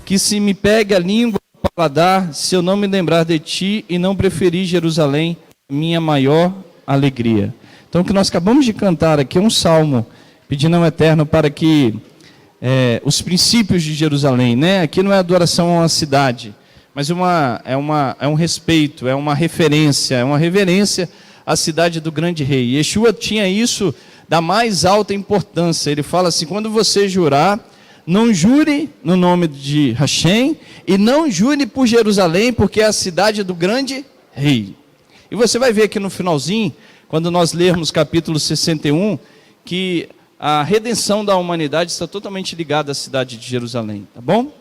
que se me pegue a língua ao paladar, se eu não me lembrar de ti e não preferir Jerusalém, minha maior alegria. Então, o que nós acabamos de cantar aqui é um salmo, pedindo ao Eterno para que os princípios de Jerusalém, né? Aqui não é adoração a uma cidade, mas é um respeito, é uma referência, é uma reverência à cidade do grande rei. Yeshua tinha isso da mais alta importância. Ele fala assim: quando você jurar, não jure no nome de Hashem e não jure por Jerusalém, porque é a cidade do grande rei. E você vai ver aqui no finalzinho, quando nós lermos capítulo 61, que a redenção da humanidade está totalmente ligada à cidade de Jerusalém, tá bom?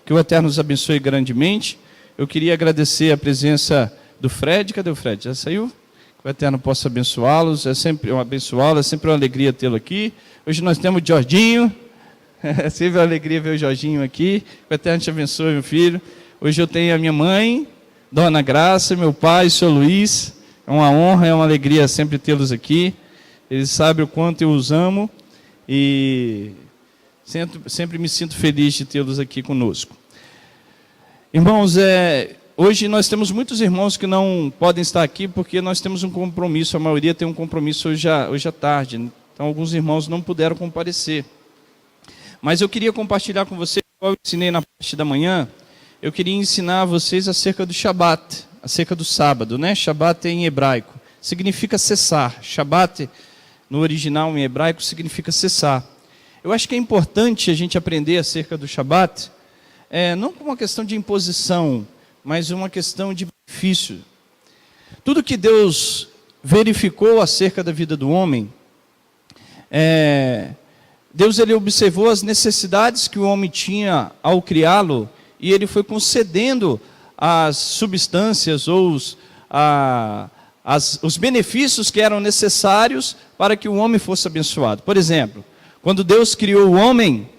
Que o Eterno nos abençoe grandemente. Eu queria agradecer a presença do Fred. Cadê o Fred? Já saiu? Que o Eterno possa abençoá-los. É sempre uma alegria tê-lo aqui. Hoje nós temos o Jorginho. É sempre uma alegria ver o Jorginho aqui. Que o Eterno te abençoe, meu filho. Hoje eu tenho a minha mãe, Dona Graça, meu pai, Sr. Luiz. É uma honra, é uma alegria sempre tê-los aqui. Eles sabem o quanto eu os amo e sempre me sinto feliz de tê-los aqui conosco. Irmãos, hoje nós temos muitos irmãos que não podem estar aqui porque nós temos um compromisso, a maioria tem um compromisso hoje à tarde. Então, alguns irmãos não puderam comparecer. Mas eu queria compartilhar com vocês, como eu ensinei na parte da manhã, eu queria ensinar a vocês acerca do Shabat, acerca do sábado, né? Shabat em hebraico significa cessar. Shabat, no original em hebraico, significa cessar. Eu acho que é importante a gente aprender acerca do Shabat, não como uma questão de imposição, mas uma questão de benefício. Tudo que Deus verificou acerca da vida do homem, Deus ele observou as necessidades que o homem tinha ao criá-lo, e ele foi concedendo as substâncias ou os benefícios que eram necessários para que o homem fosse abençoado. Por exemplo, quando Deus criou o homem,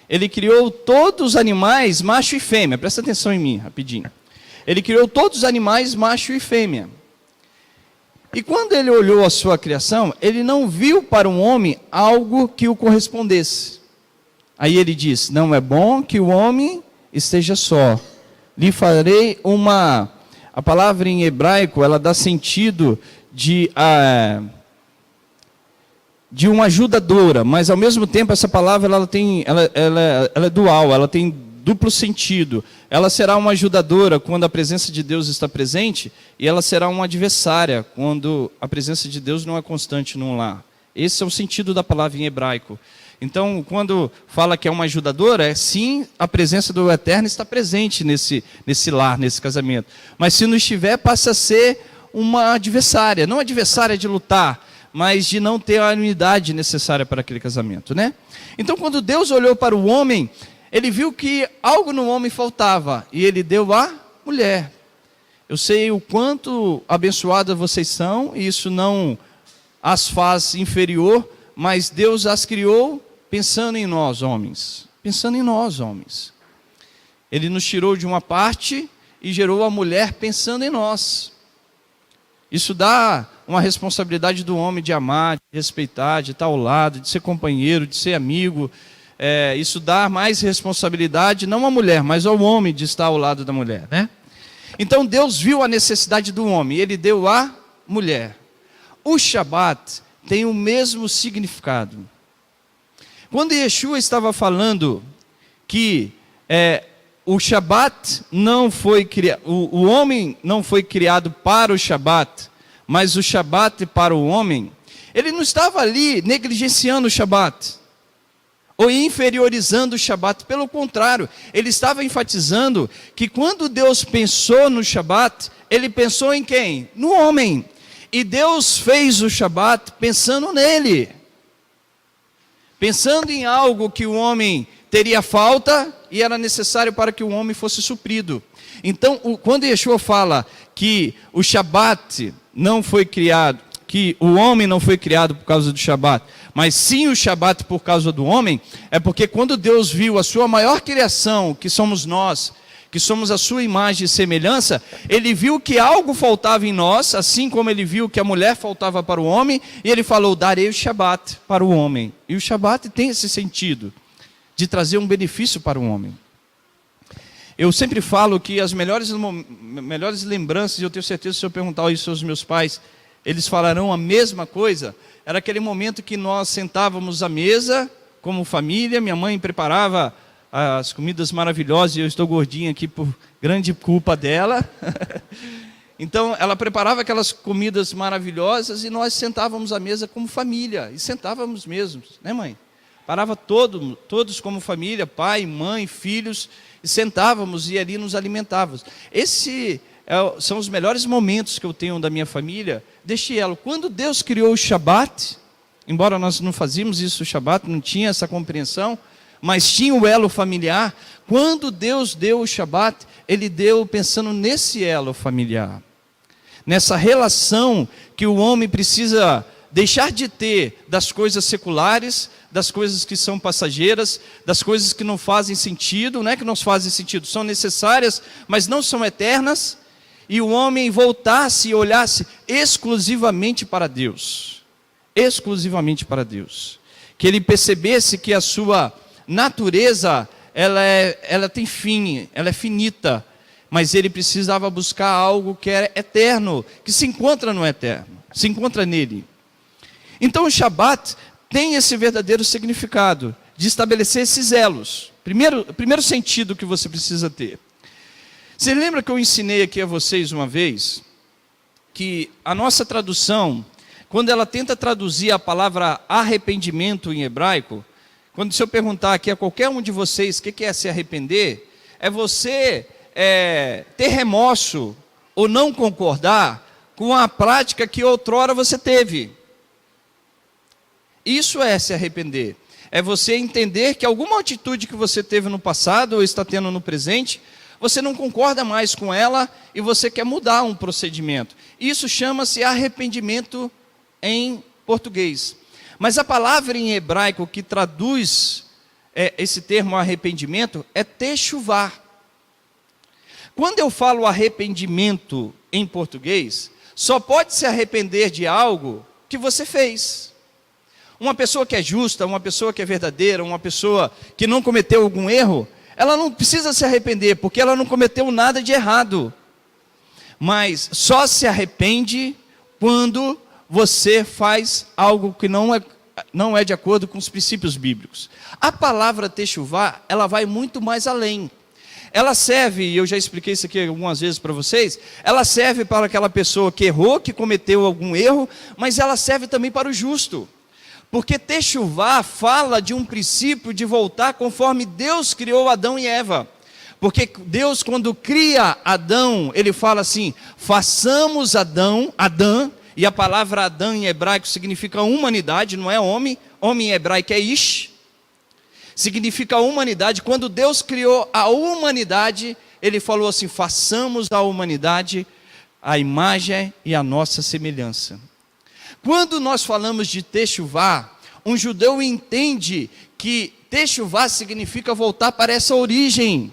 Ele criou todos os animais, macho e fêmea. Presta atenção em mim, rapidinho. Ele criou todos os animais, macho e fêmea. E quando Ele olhou a sua criação, Ele não viu para um homem algo que o correspondesse. Aí Ele diz: não é bom que o homem esteja só. Lhe farei a palavra em hebraico, ela dá sentido de uma ajudadora, mas ao mesmo tempo essa palavra ela é dual, ela tem duplo sentido. Ela será uma ajudadora quando a presença de Deus está presente, e ela será uma adversária quando a presença de Deus não é constante num lar. Esse é o sentido da palavra em hebraico. Então, quando fala que é uma ajudadora, sim, a presença do Eterno está presente nesse lar, nesse casamento. Mas se não estiver, passa a ser uma adversária. Não adversária de lutar, mas de não ter a unidade necessária para aquele casamento, né? Então, quando Deus olhou para o homem, Ele viu que algo no homem faltava, e Ele deu a mulher. Eu sei o quanto abençoadas vocês são, e isso não as faz inferior, mas Deus as criou pensando em nós, homens. Pensando em nós, homens. Ele nos tirou de uma parte e gerou a mulher pensando em nós. Isso dá uma responsabilidade do homem de amar, de respeitar, de estar ao lado, de ser companheiro, de ser amigo. Isso dá mais responsabilidade, não à mulher, mas ao homem de estar ao lado da mulher, né? Então Deus viu a necessidade do homem, Ele deu a mulher. O Shabat tem o mesmo significado. Quando Yeshua estava falando que o Shabat não foi criado, o homem não foi criado para o Shabat, mas o Shabat para o homem, Ele não estava ali negligenciando o Shabat, ou inferiorizando o Shabat. Pelo contrário, Ele estava enfatizando que quando Deus pensou no Shabat, Ele pensou em quem? No homem. E Deus fez o Shabat pensando nele. Pensando em algo que o homem teria falta e era necessário para que o homem fosse suprido. Então, quando Yeshua fala que o Shabat não foi criado, que o homem não foi criado por causa do Shabat, mas sim o Shabat por causa do homem, é porque quando Deus viu a sua maior criação, que somos nós, que somos a sua imagem e semelhança, Ele viu que algo faltava em nós, assim como Ele viu que a mulher faltava para o homem, e Ele falou: darei o Shabat para o homem. E o Shabat tem esse sentido, de trazer um benefício para o homem. Eu sempre falo que as melhores lembranças, e eu tenho certeza que se eu perguntar isso aos meus pais, eles falarão a mesma coisa, era aquele momento que nós sentávamos à mesa, como família, minha mãe preparava as comidas maravilhosas, e eu estou gordinho aqui por grande culpa dela. Então, ela preparava aquelas comidas maravilhosas e nós sentávamos à mesa como família, e sentávamos mesmo, né, mãe? Parava todos como família, pai, mãe, filhos, e sentávamos e ali nos alimentávamos. São os melhores momentos que eu tenho da minha família, deste elo. Quando Deus criou o Shabat, embora nós não fazíamos isso o Shabat, não tinha essa compreensão, mas tinha o elo familiar. Quando Deus deu o Shabat, Ele deu pensando nesse elo familiar, nessa relação que o homem precisa deixar de ter das coisas seculares, das coisas que são passageiras, das coisas que não fazem sentido, não é que não fazem sentido, são necessárias, mas não são eternas, e o homem voltasse e olhasse exclusivamente para Deus, que ele percebesse que a sua natureza, ela tem fim, ela é finita, mas ele precisava buscar algo que é eterno, que se encontra no eterno, se encontra nele. Então o Shabat tem esse verdadeiro significado de estabelecer esses elos. Primeiro sentido que você precisa ter. Você lembra que eu ensinei aqui a vocês uma vez, que a nossa tradução, quando ela tenta traduzir a palavra arrependimento em hebraico, se eu perguntar aqui a qualquer um de vocês o que é se arrepender, é você ter remorso ou não concordar com a prática que outrora você teve. Isso é se arrepender. É você entender que alguma atitude que você teve no passado ou está tendo no presente, você não concorda mais com ela e você quer mudar um procedimento. Isso chama-se arrependimento em português. Mas a palavra em hebraico que traduz esse termo arrependimento é techuvá. Quando eu falo arrependimento em português, só pode se arrepender de algo que você fez. Uma pessoa que é justa, uma pessoa que é verdadeira, uma pessoa que não cometeu algum erro, ela não precisa se arrepender, porque ela não cometeu nada de errado. Mas só se arrepende quando você faz algo que não é de acordo com os princípios bíblicos. A palavra techuvá, ela vai muito mais além. Ela serve, e eu já expliquei isso aqui algumas vezes para vocês, ela serve para aquela pessoa que errou, que cometeu algum erro, mas ela serve também para o justo. Porque techuvá fala de um princípio de voltar conforme Deus criou Adão e Eva. Porque Deus, quando cria Adão, Ele fala assim, façamos Adão, e a palavra Adão em hebraico significa humanidade, não é homem, homem em hebraico é ish, significa humanidade. Quando Deus criou a humanidade, Ele falou assim, façamos a humanidade a imagem e a nossa semelhança. Quando nós falamos de techuvá, um judeu entende que techuvá significa voltar para essa origem,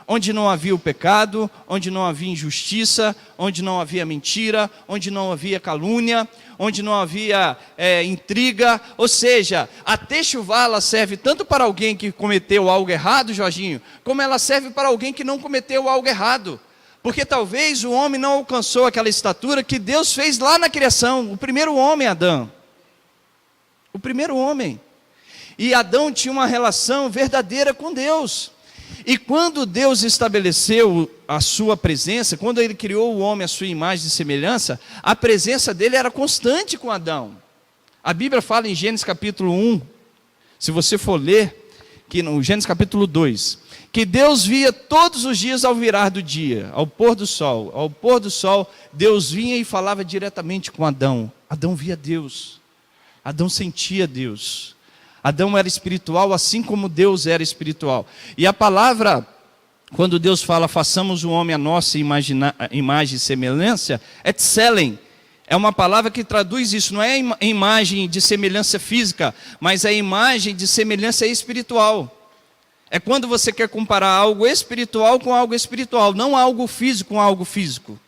onde não havia o pecado, onde não havia injustiça, onde não havia mentira, onde não havia calúnia, onde não havia intriga. Ou seja, a techuvá ela serve tanto para alguém que cometeu algo errado, Jorginho, como ela serve para alguém que não cometeu algo errado. Porque talvez o homem não alcançou aquela estatura que Deus fez lá na criação. O primeiro homem, Adão. O primeiro homem. E Adão tinha uma relação verdadeira com Deus. E quando Deus estabeleceu a sua presença, quando Ele criou o homem à sua imagem e semelhança, a presença dele era constante com Adão. A Bíblia fala em Gênesis capítulo 1, se você for ler, que no Gênesis capítulo 2, que Deus via todos os dias ao virar do dia, ao pôr do sol. Ao pôr do sol, Deus vinha e falava diretamente com Adão. Adão via Deus. Adão sentia Deus. Adão era espiritual, assim como Deus era espiritual. E a palavra, quando Deus fala, façamos o homem a nossa imagem e semelhança, é tselen. É uma palavra que traduz isso, não é imagem de semelhança física, mas é imagem de semelhança espiritual. É quando você quer comparar algo espiritual com algo espiritual, não algo físico com algo físico.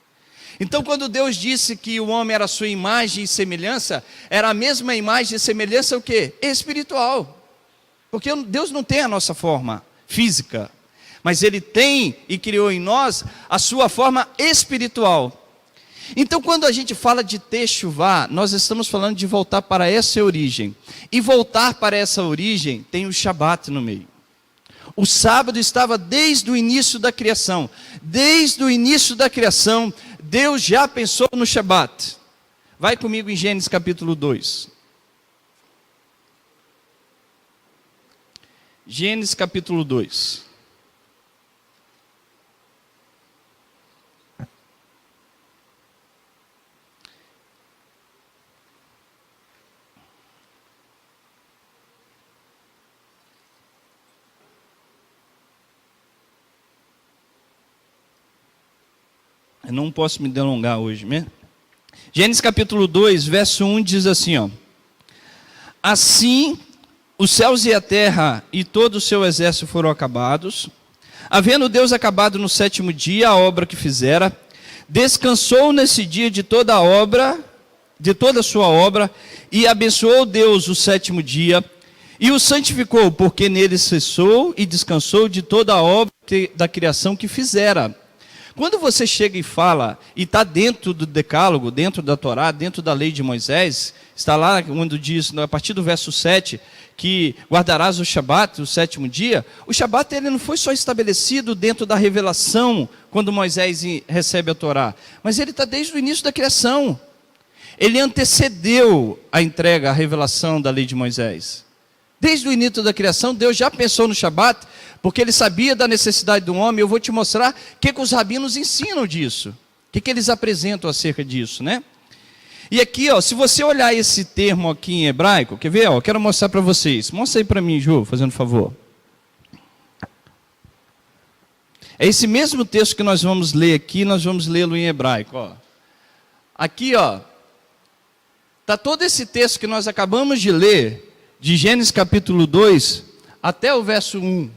Então, quando Deus disse que o homem era a sua imagem e semelhança, era a mesma imagem e semelhança o quê? Espiritual. Porque Deus não tem a nossa forma física. mas Ele tem e criou em nós a sua forma espiritual. Então, quando a gente fala de techuvá, nós estamos falando de voltar para essa origem. E voltar para essa origem tem o Shabat no meio. O sábado estava desde o início da criação. Desde o início da criação, Deus já pensou no Shabat. Vai comigo em Gênesis capítulo 2. Gênesis capítulo 2. Eu não posso me delongar hoje, né? Gênesis capítulo 2, verso 1 diz assim, ó: assim os céus e a terra e todo o seu exército foram acabados. Havendo Deus acabado no sétimo dia a obra que fizera, descansou nesse dia de toda a obra, de toda a sua obra, e abençoou Deus o sétimo dia, e o santificou, porque nele cessou e descansou de toda a obra da criação que fizera. Quando você chega e fala, e está dentro do decálogo, dentro da Torá, dentro da lei de Moisés, está lá quando diz, a partir do verso 7, que guardarás o Shabat, o sétimo dia. O Shabat ele não foi só estabelecido dentro da revelação, quando Moisés recebe a Torá, mas ele está desde o início da criação. Ele antecedeu a entrega, a revelação da lei de Moisés. Desde o início da criação, Deus já pensou no Shabat, porque Ele sabia da necessidade do homem. Eu vou te mostrar o que os rabinos ensinam disso, o que eles apresentam acerca disso, né? E aqui, ó, se você olhar esse termo aqui em hebraico, quer ver? Ó, quero mostrar para vocês. Mostra aí para mim, Ju, fazendo favor. É esse mesmo texto que nós vamos ler aqui, nós vamos lê-lo em hebraico, ó. Aqui, ó, está todo esse texto que nós acabamos de ler, de Gênesis capítulo 2 até o verso 1.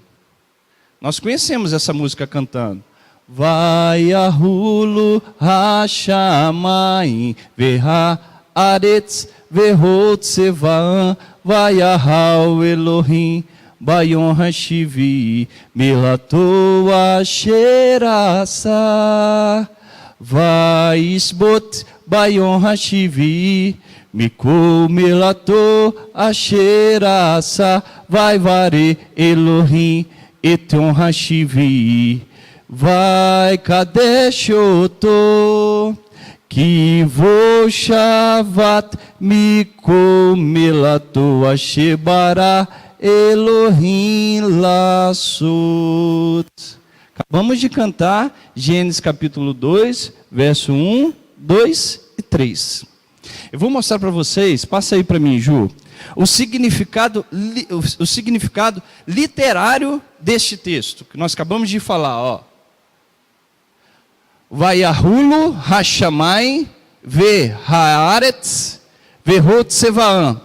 Nós conhecemos essa música cantando. Vai ahulu hashamayim veha aretz vehot sevaan vai ahau Elohim bayon hashivi melato asherasa vai isbot bayon hashivi Mikol melato asherasa vai vare Elohim eton hashivi vai kadeshoto ki vo shavat mikol melato ashebara Elohim lassut. Acabamos de cantar Gênesis capítulo 2, verso 1, 2 e 3. Eu vou mostrar para vocês, passa aí para mim, Ju, o significado literário deste texto, que nós acabamos de falar, ó. Vaiahulu hashamai ve haaretz vehot sevaan.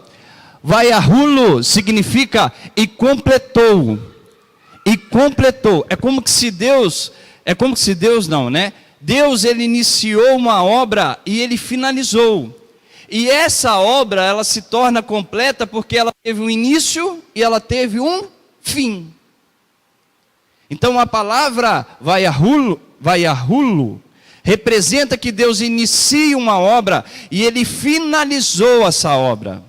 Vaiahulu significa e completou. E completou. É como se Deus não, né? Deus ele iniciou uma obra e ele finalizou. E essa obra, ela se torna completa porque ela teve um início e ela teve um fim. Então a palavra vaiahulu representa que Deus inicia uma obra e Ele finalizou essa obra.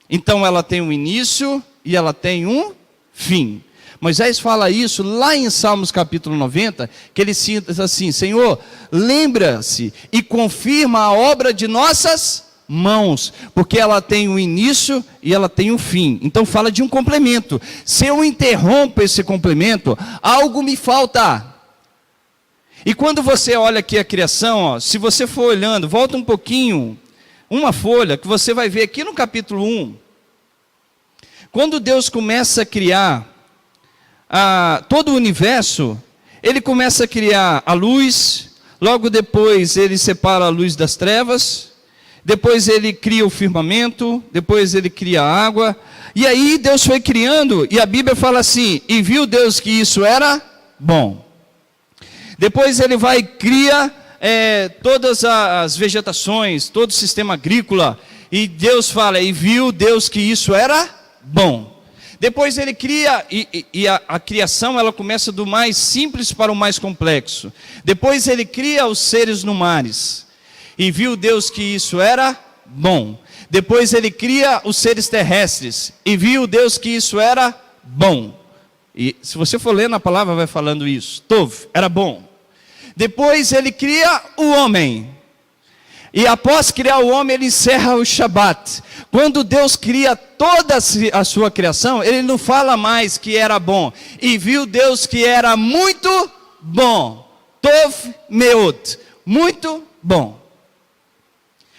Então ela tem um início e ela tem um fim. Moisés fala isso lá em Salmos capítulo 90, que ele diz assim: Senhor, lembra-se e confirma a obra de nossas mãos, porque ela tem um início e ela tem um fim. Então fala de um complemento. Se eu interrompo esse complemento, algo me falta. E quando você olha aqui a criação, ó, se você for olhando, volta um pouquinho, uma folha, que você vai ver aqui no capítulo 1, quando Deus começa a criar todo o universo, Ele começa a criar a luz, logo depois Ele separa a luz das trevas, depois Ele cria o firmamento, depois Ele cria a água, e aí Deus foi criando, e a Bíblia fala assim, e viu Deus que isso era bom. Depois Ele vai criar todas as vegetações, todo o sistema agrícola, e Deus fala, e viu Deus que isso era bom. Depois ele cria, a criação ela começa do mais simples para o mais complexo. Depois ele cria os seres no mares. E viu Deus que isso era bom. Depois ele cria os seres terrestres. E viu Deus que isso era bom. E se você for ler na palavra, vai falando isso. Tov, era bom. Depois ele cria o homem. E após criar o homem, ele encerra o Shabat. Quando Deus cria toda a sua criação, ele não fala mais que era bom. E viu Deus que era muito bom. Tov meod. Muito bom.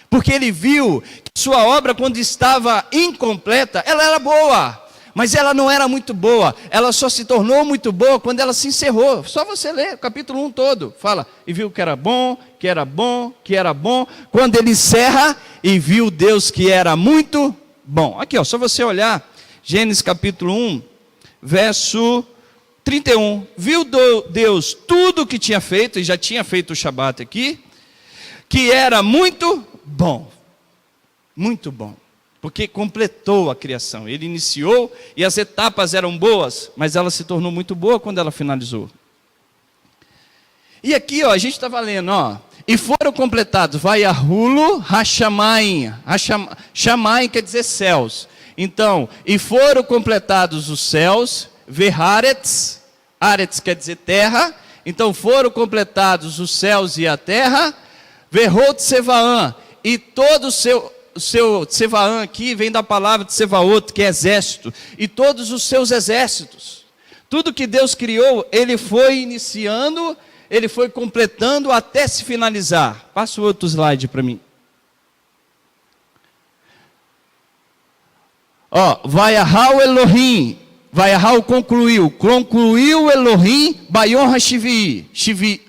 Porque ele viu que sua obra, quando estava incompleta, ela era boa. Mas ela não era muito boa. Ela só se tornou muito boa quando ela se encerrou. Só você ler o capítulo 1 todo. Fala, e viu que era bom, que era bom, que era bom. Quando ele encerra, e viu Deus que era muito bom. Aqui, ó, só você olhar. Gênesis capítulo 1, verso 31. Viu Deus tudo o que tinha feito, e já tinha feito o Shabat aqui, que era muito bom. Muito bom. Porque completou a criação. Ele iniciou e as etapas eram boas, mas ela se tornou muito boa quando ela finalizou. E aqui, ó, a gente estava lendo, ó. E foram completados, vai a Rulo, Hashamayim. Shamayim quer dizer céus. Então, e foram completados os céus, Veharetz, Aretz quer dizer terra. Então foram completados os céus e a terra, Verhot Sevaã, e todo o seu Tsevaã aqui vem da palavra de Tsevaot, que é exército, e todos os seus exércitos. Tudo que Deus criou, ele foi iniciando, ele foi completando até se finalizar. Passa o outro slide para mim. Ó, Vayahau Elohim, Vayahau concluiu Elohim, Bayon Hashivi,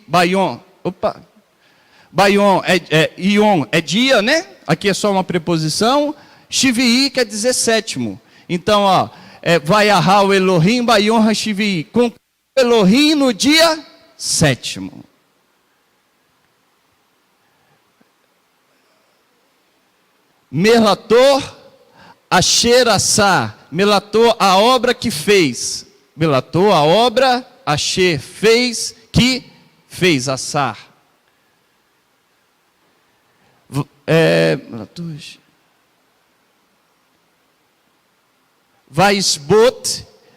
Bayon, Bayon Ion é dia, né? Aqui é só uma preposição. Shivii quer dizer sétimo. Então, ó, Vayahau Elohim, Bayon Hashivi. Concluiu Elohim no dia sétimo. Melator Asher Assá. Melator a obra que fez. Melator a obra, Asher fez, que fez Assar.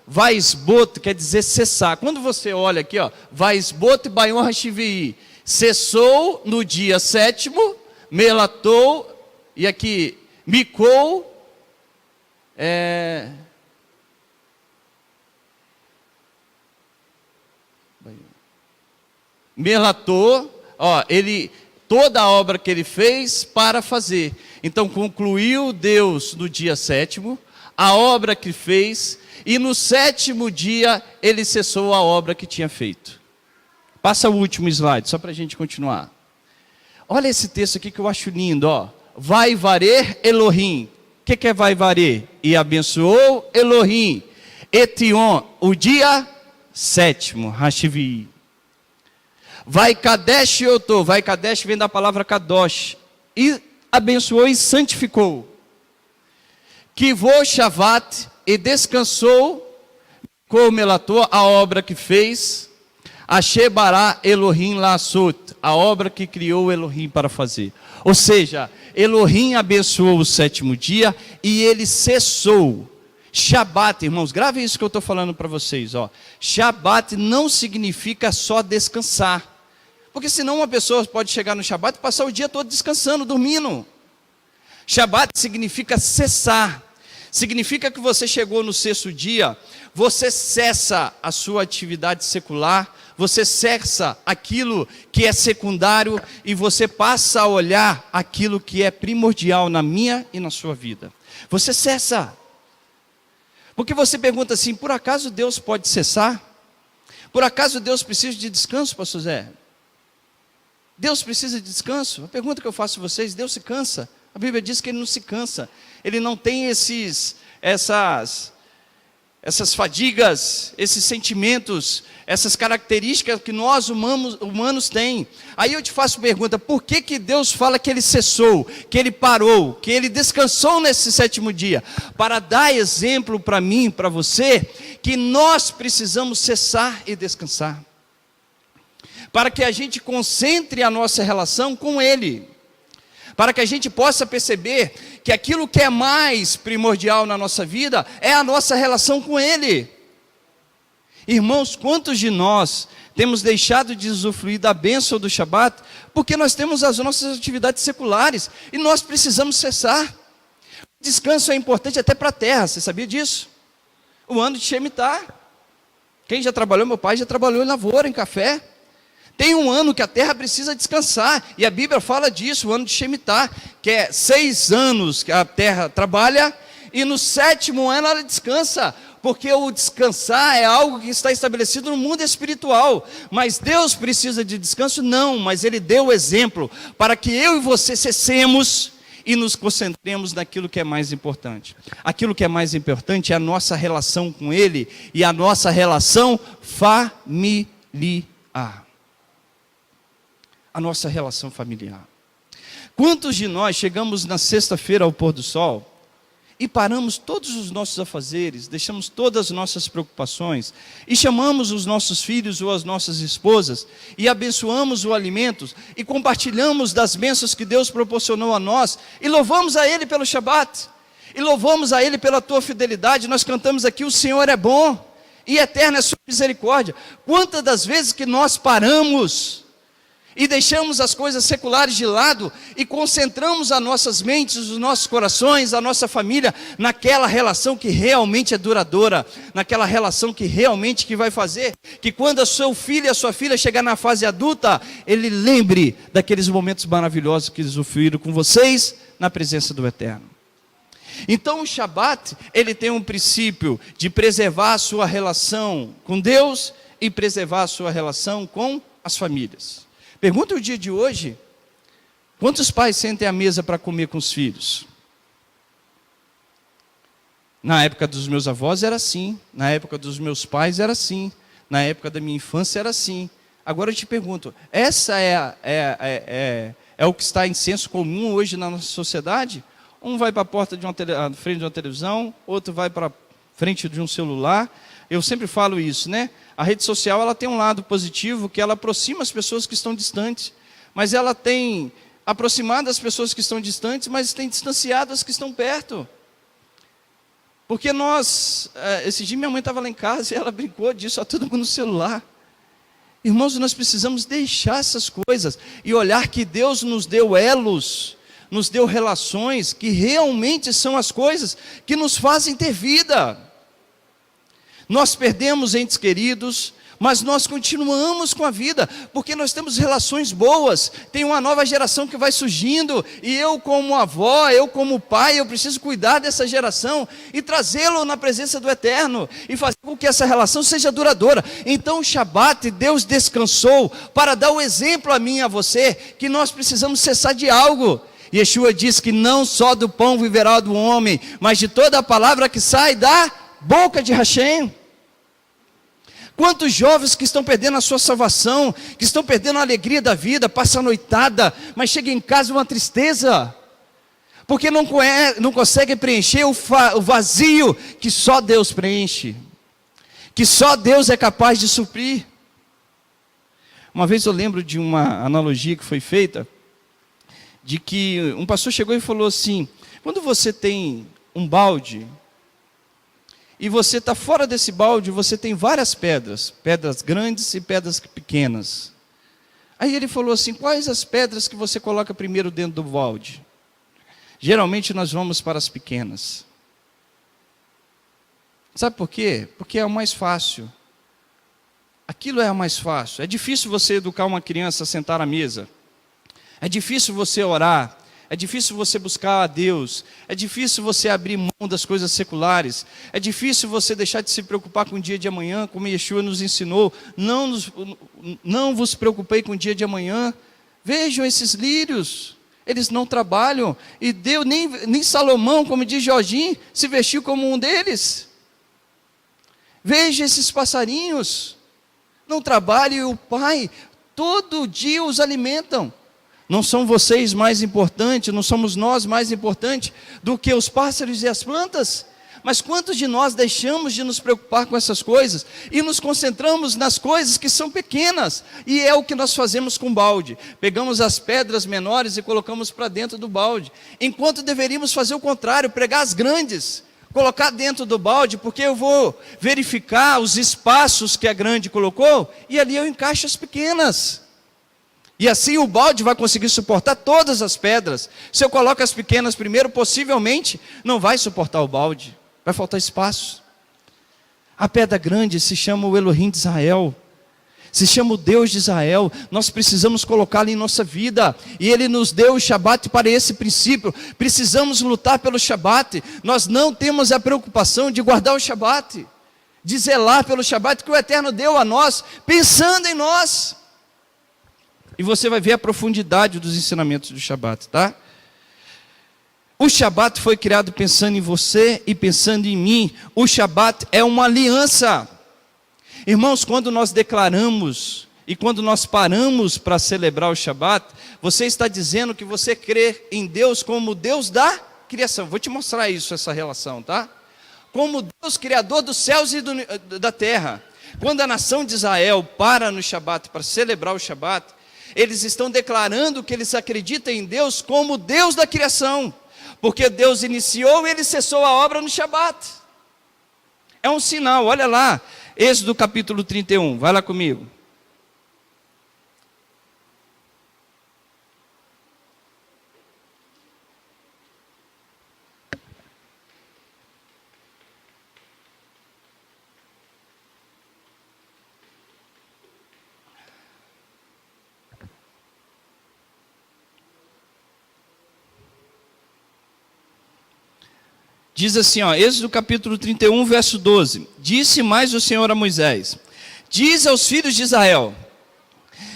Vaisbot quer dizer cessar. Quando você olha aqui, ó, Vaisbot Bayon Hashivi, cessou no dia sétimo, melatou, e aqui, micou, melatou, ó, ele... toda a obra que ele fez para fazer. Então concluiu Deus no dia sétimo, a obra que fez, e no sétimo dia ele cessou a obra que tinha feito. Passa o último slide, só para a gente continuar. Olha esse texto aqui que eu acho lindo, ó. Vai varer Elohim. O que é vai varer? E abençoou Elohim. Etion, o dia sétimo, Hashivi. Vai Kadesh Yotô, vai Kadesh vem da palavra Kadosh, e abençoou e santificou. Kivô Shavat, e descansou, com melator a obra que fez, Ashebará Elohim Lassot, a obra que criou Elohim para fazer. Ou seja, Elohim abençoou o sétimo dia, e ele cessou. Shabat, irmãos, grave isso que eu estou falando para vocês, ó. Shabat não significa só descansar. Porque senão uma pessoa pode chegar no Shabat e passar o dia todo descansando, dormindo. Shabat significa cessar. Significa que você chegou no sexto dia, você cessa a sua atividade secular, você cessa aquilo que é secundário e você passa a olhar aquilo que é primordial na minha e na sua vida. Você cessa. Porque você pergunta assim, por acaso Deus pode cessar? Por acaso Deus precisa de descanso, pastor Zé? Deus precisa de descanso? A pergunta que eu faço a vocês, Deus se cansa? A Bíblia diz que Ele não se cansa. Ele não tem essas fadigas, esses sentimentos, essas características que nós humanos têm. Aí eu te faço pergunta, por que Deus fala que Ele cessou, que Ele parou, que Ele descansou nesse 7º dia? Para dar exemplo para mim, para você, que nós precisamos cessar e descansar. Para que a gente concentre a nossa relação com Ele. Para que a gente possa perceber que aquilo que é mais primordial na nossa vida é a nossa relação com Ele. Irmãos, quantos de nós temos deixado de usufruir da bênção do Shabat porque nós temos as nossas atividades seculares e nós precisamos cessar? O descanso é importante até para a terra, você sabia disso? O ano de Shemitah. Quem já trabalhou, meu pai já trabalhou em lavoura, em café. Tem um ano que a terra precisa descansar, e a Bíblia fala disso, o ano de Shemitah, que é 6 anos que a terra trabalha, e no 7º ano ela descansa, porque o descansar é algo que está estabelecido no mundo espiritual. Mas Deus precisa de descanso? Não, mas Ele deu o exemplo, para que eu e você cessemos e nos concentremos naquilo que é mais importante. Aquilo que é mais importante é a nossa relação com Ele, e a nossa relação familiar. A nossa relação familiar. Quantos de nós chegamos na sexta-feira ao pôr do sol e paramos todos os nossos afazeres, deixamos todas as nossas preocupações e chamamos os nossos filhos ou as nossas esposas e abençoamos o alimento e compartilhamos das bênçãos que Deus proporcionou a nós e louvamos a Ele pelo Shabat e louvamos a Ele pela tua fidelidade. Nós cantamos aqui: o Senhor é bom e eterna é a sua misericórdia. Quantas das vezes que nós paramos e deixamos as coisas seculares de lado e concentramos as nossas mentes, os nossos corações, a nossa família naquela relação que realmente é duradoura, naquela relação que realmente vai fazer que quando o seu filho e a sua filha chegar na fase adulta, ele lembre daqueles momentos maravilhosos que eles usufruíram com vocês na presença do Eterno. Então o Shabat, ele tem um princípio de preservar a sua relação com Deus e preservar a sua relação com as famílias. Pergunta o dia de hoje: quantos pais sentem à mesa para comer com os filhos? Na época dos meus avós era assim, na época dos meus pais era assim, na época da minha infância era assim. Agora eu te pergunto, essa é o que está em senso comum hoje na nossa sociedade? Um vai para a porta de frente de uma televisão, outro vai para frente de um celular. Eu sempre falo isso, né? A rede social, ela tem um lado positivo, que ela aproxima as pessoas que estão distantes, mas ela tem aproximado as pessoas que estão distantes, mas tem distanciado as que estão perto. Porque esse dia minha mãe estava lá em casa e ela brincou disso, a todo mundo no celular. Irmãos, nós precisamos deixar essas coisas e olhar que Deus nos deu elos, nos deu relações que realmente são as coisas que nos fazem ter vida. Nós perdemos entes queridos, mas nós continuamos com a vida, porque nós temos relações boas. Tem uma nova geração que vai surgindo, e eu como avó, eu como pai, eu preciso cuidar dessa geração e trazê-lo na presença do Eterno e fazer com que essa relação seja duradoura. Então o Shabat, Deus descansou para dar o exemplo a mim e a você, que nós precisamos cessar de algo. Yeshua diz que não só do pão viverá do homem, mas de toda a palavra que sai da boca de Hashem. Quantos jovens que estão perdendo a sua salvação, que estão perdendo a alegria da vida, passam a noitada, mas chega em casa uma tristeza, porque não conseguem preencher o vazio que só Deus preenche, que só Deus é capaz de suprir. Uma vez eu lembro de uma analogia que foi feita, de que um pastor chegou e falou assim: quando você tem um balde, e você está fora desse balde, você tem várias pedras, pedras grandes e pedras pequenas. Aí ele falou assim: quais as pedras que você coloca primeiro dentro do balde? Geralmente nós vamos para as pequenas. Sabe por quê? Porque é o mais fácil. Aquilo é o mais fácil. É difícil você educar uma criança a sentar à mesa. É difícil você orar. É difícil você buscar a Deus. É difícil você abrir mão das coisas seculares. É difícil você deixar de se preocupar com o dia de amanhã, como Yeshua nos ensinou. Não vos preocupei com o dia de amanhã. Vejam esses lírios, eles não trabalham. E Deus, nem Salomão, como diz Jorginho, se vestiu como um deles. Veja esses passarinhos. Não trabalhe, o Pai todo dia os alimentam. Não são vocês mais importantes, não somos nós mais importantes do que os pássaros e as plantas? Mas quantos de nós deixamos de nos preocupar com essas coisas e nos concentramos nas coisas que são pequenas? E é o que nós fazemos com o balde. Pegamos as pedras menores e colocamos para dentro do balde. Enquanto deveríamos fazer o contrário, pegar as grandes, colocar dentro do balde, porque eu vou verificar os espaços que a grande colocou e ali eu encaixo as pequenas. E assim o balde vai conseguir suportar todas as pedras. Se eu coloco as pequenas primeiro, possivelmente não vai suportar o balde. Vai faltar espaço. A pedra grande se chama o Elohim de Israel. Se chama o Deus de Israel. Nós precisamos colocá-lo em nossa vida. E Ele nos deu o Shabat para esse princípio. Precisamos lutar pelo Shabat. Nós não temos a preocupação de guardar o Shabat, de zelar pelo Shabat que o Eterno deu a nós, pensando em nós. E você vai ver a profundidade dos ensinamentos do Shabat, tá? O Shabat foi criado pensando em você e pensando em mim. O Shabat é uma aliança. Irmãos, quando nós declaramos e quando nós paramos para celebrar o Shabat, você está dizendo que você crê em Deus como Deus da criação. Vou te mostrar isso, essa relação, tá? Como Deus criador dos céus e da terra. Quando a nação de Israel para no Shabat para celebrar o Shabat, eles estão declarando que eles acreditam em Deus como Deus da criação, porque Deus iniciou e Ele cessou a obra no Shabat. É um sinal, olha lá, Êxodo capítulo 31, vai lá comigo. Diz assim, Êxodo capítulo 31, verso 12. Disse mais o Senhor a Moisés: diz aos filhos de Israel: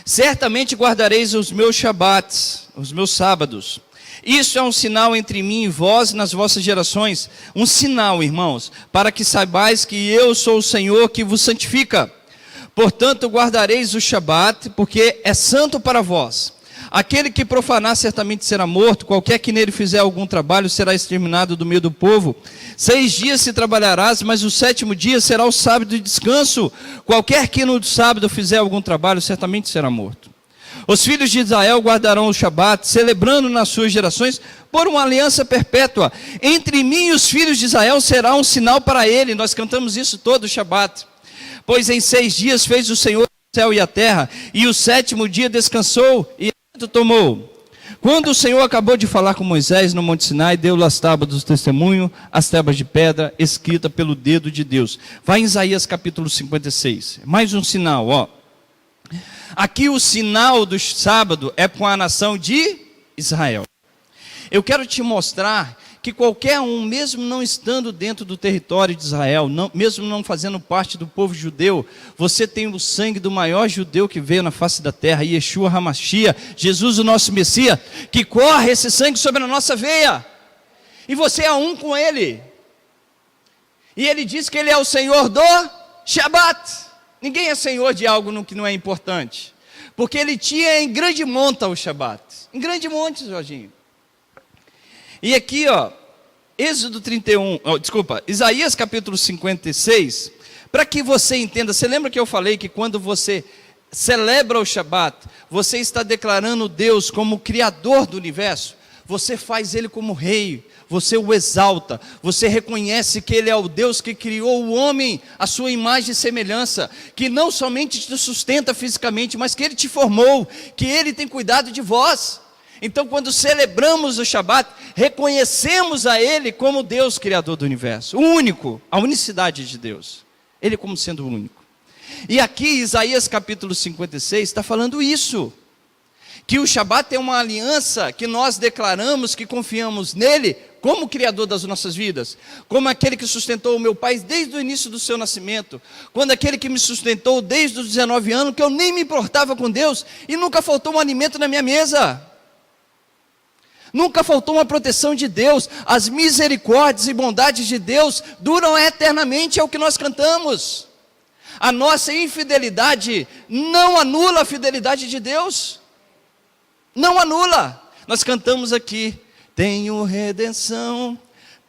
certamente guardareis os meus Shabats, os meus sábados. Isso é um sinal entre mim e vós nas vossas gerações. Um sinal, irmãos, para que saibais que eu sou o Senhor que vos santifica. Portanto, guardareis o Shabat, porque é santo para vós. Aquele que profanar certamente será morto, qualquer que nele fizer algum trabalho será exterminado do meio do povo. 6 dias se trabalharás, mas o 7º dia será o sábado de descanso. Qualquer que no sábado fizer algum trabalho certamente será morto. Os filhos de Israel guardarão o Shabat, celebrando nas suas gerações por uma aliança perpétua. Entre mim e os filhos de Israel será um sinal para ele. Nós cantamos isso todo o Shabat. Pois em 6 dias fez o Senhor o céu e a terra, e o 7º dia descansou e tomou. Quando o Senhor acabou de falar com Moisés no Monte Sinai, deu-lhe as tábuas do testemunho, as tábuas de pedra, escrita pelo dedo de Deus. Vai em Isaías capítulo 56, mais um sinal, Aqui o sinal do sábado é com a nação de Israel. Eu quero te mostrar que qualquer um, mesmo não estando dentro do território de Israel, mesmo não fazendo parte do povo judeu, você tem o sangue do maior judeu que veio na face da terra, Yeshua HaMashiach, Jesus o nosso Messias, que corre esse sangue sobre a nossa veia, e você é um com Ele, e Ele diz que Ele é o Senhor do Shabat. Ninguém é Senhor de algo que não é importante, porque Ele tinha em grande monta o Shabat, em grande monte, Jorginho. E aqui, Êxodo 31, Isaías capítulo 56, para que você entenda, você lembra que eu falei que quando você celebra o Shabat, você está declarando Deus como Criador do universo? Você faz Ele como Rei, você o exalta, você reconhece que Ele é o Deus que criou o homem à sua imagem e semelhança, que não somente te sustenta fisicamente, mas que Ele te formou, que Ele tem cuidado de vós. Então, quando celebramos o Shabat, reconhecemos a Ele como Deus Criador do universo, o único, a unicidade de Deus, Ele como sendo o único. E aqui, Isaías capítulo 56, está falando isso, que o Shabat é uma aliança que nós declaramos que confiamos nele como Criador das nossas vidas, como aquele que sustentou o meu pai desde o início do seu nascimento, quando aquele que me sustentou desde os 19 anos, que eu nem me importava com Deus, e nunca faltou um alimento na minha mesa. Nunca faltou uma proteção de Deus. As misericórdias e bondades de Deus duram eternamente, é o que nós cantamos. A nossa infidelidade não anula a fidelidade de Deus. Não anula. Nós cantamos aqui: tenho redenção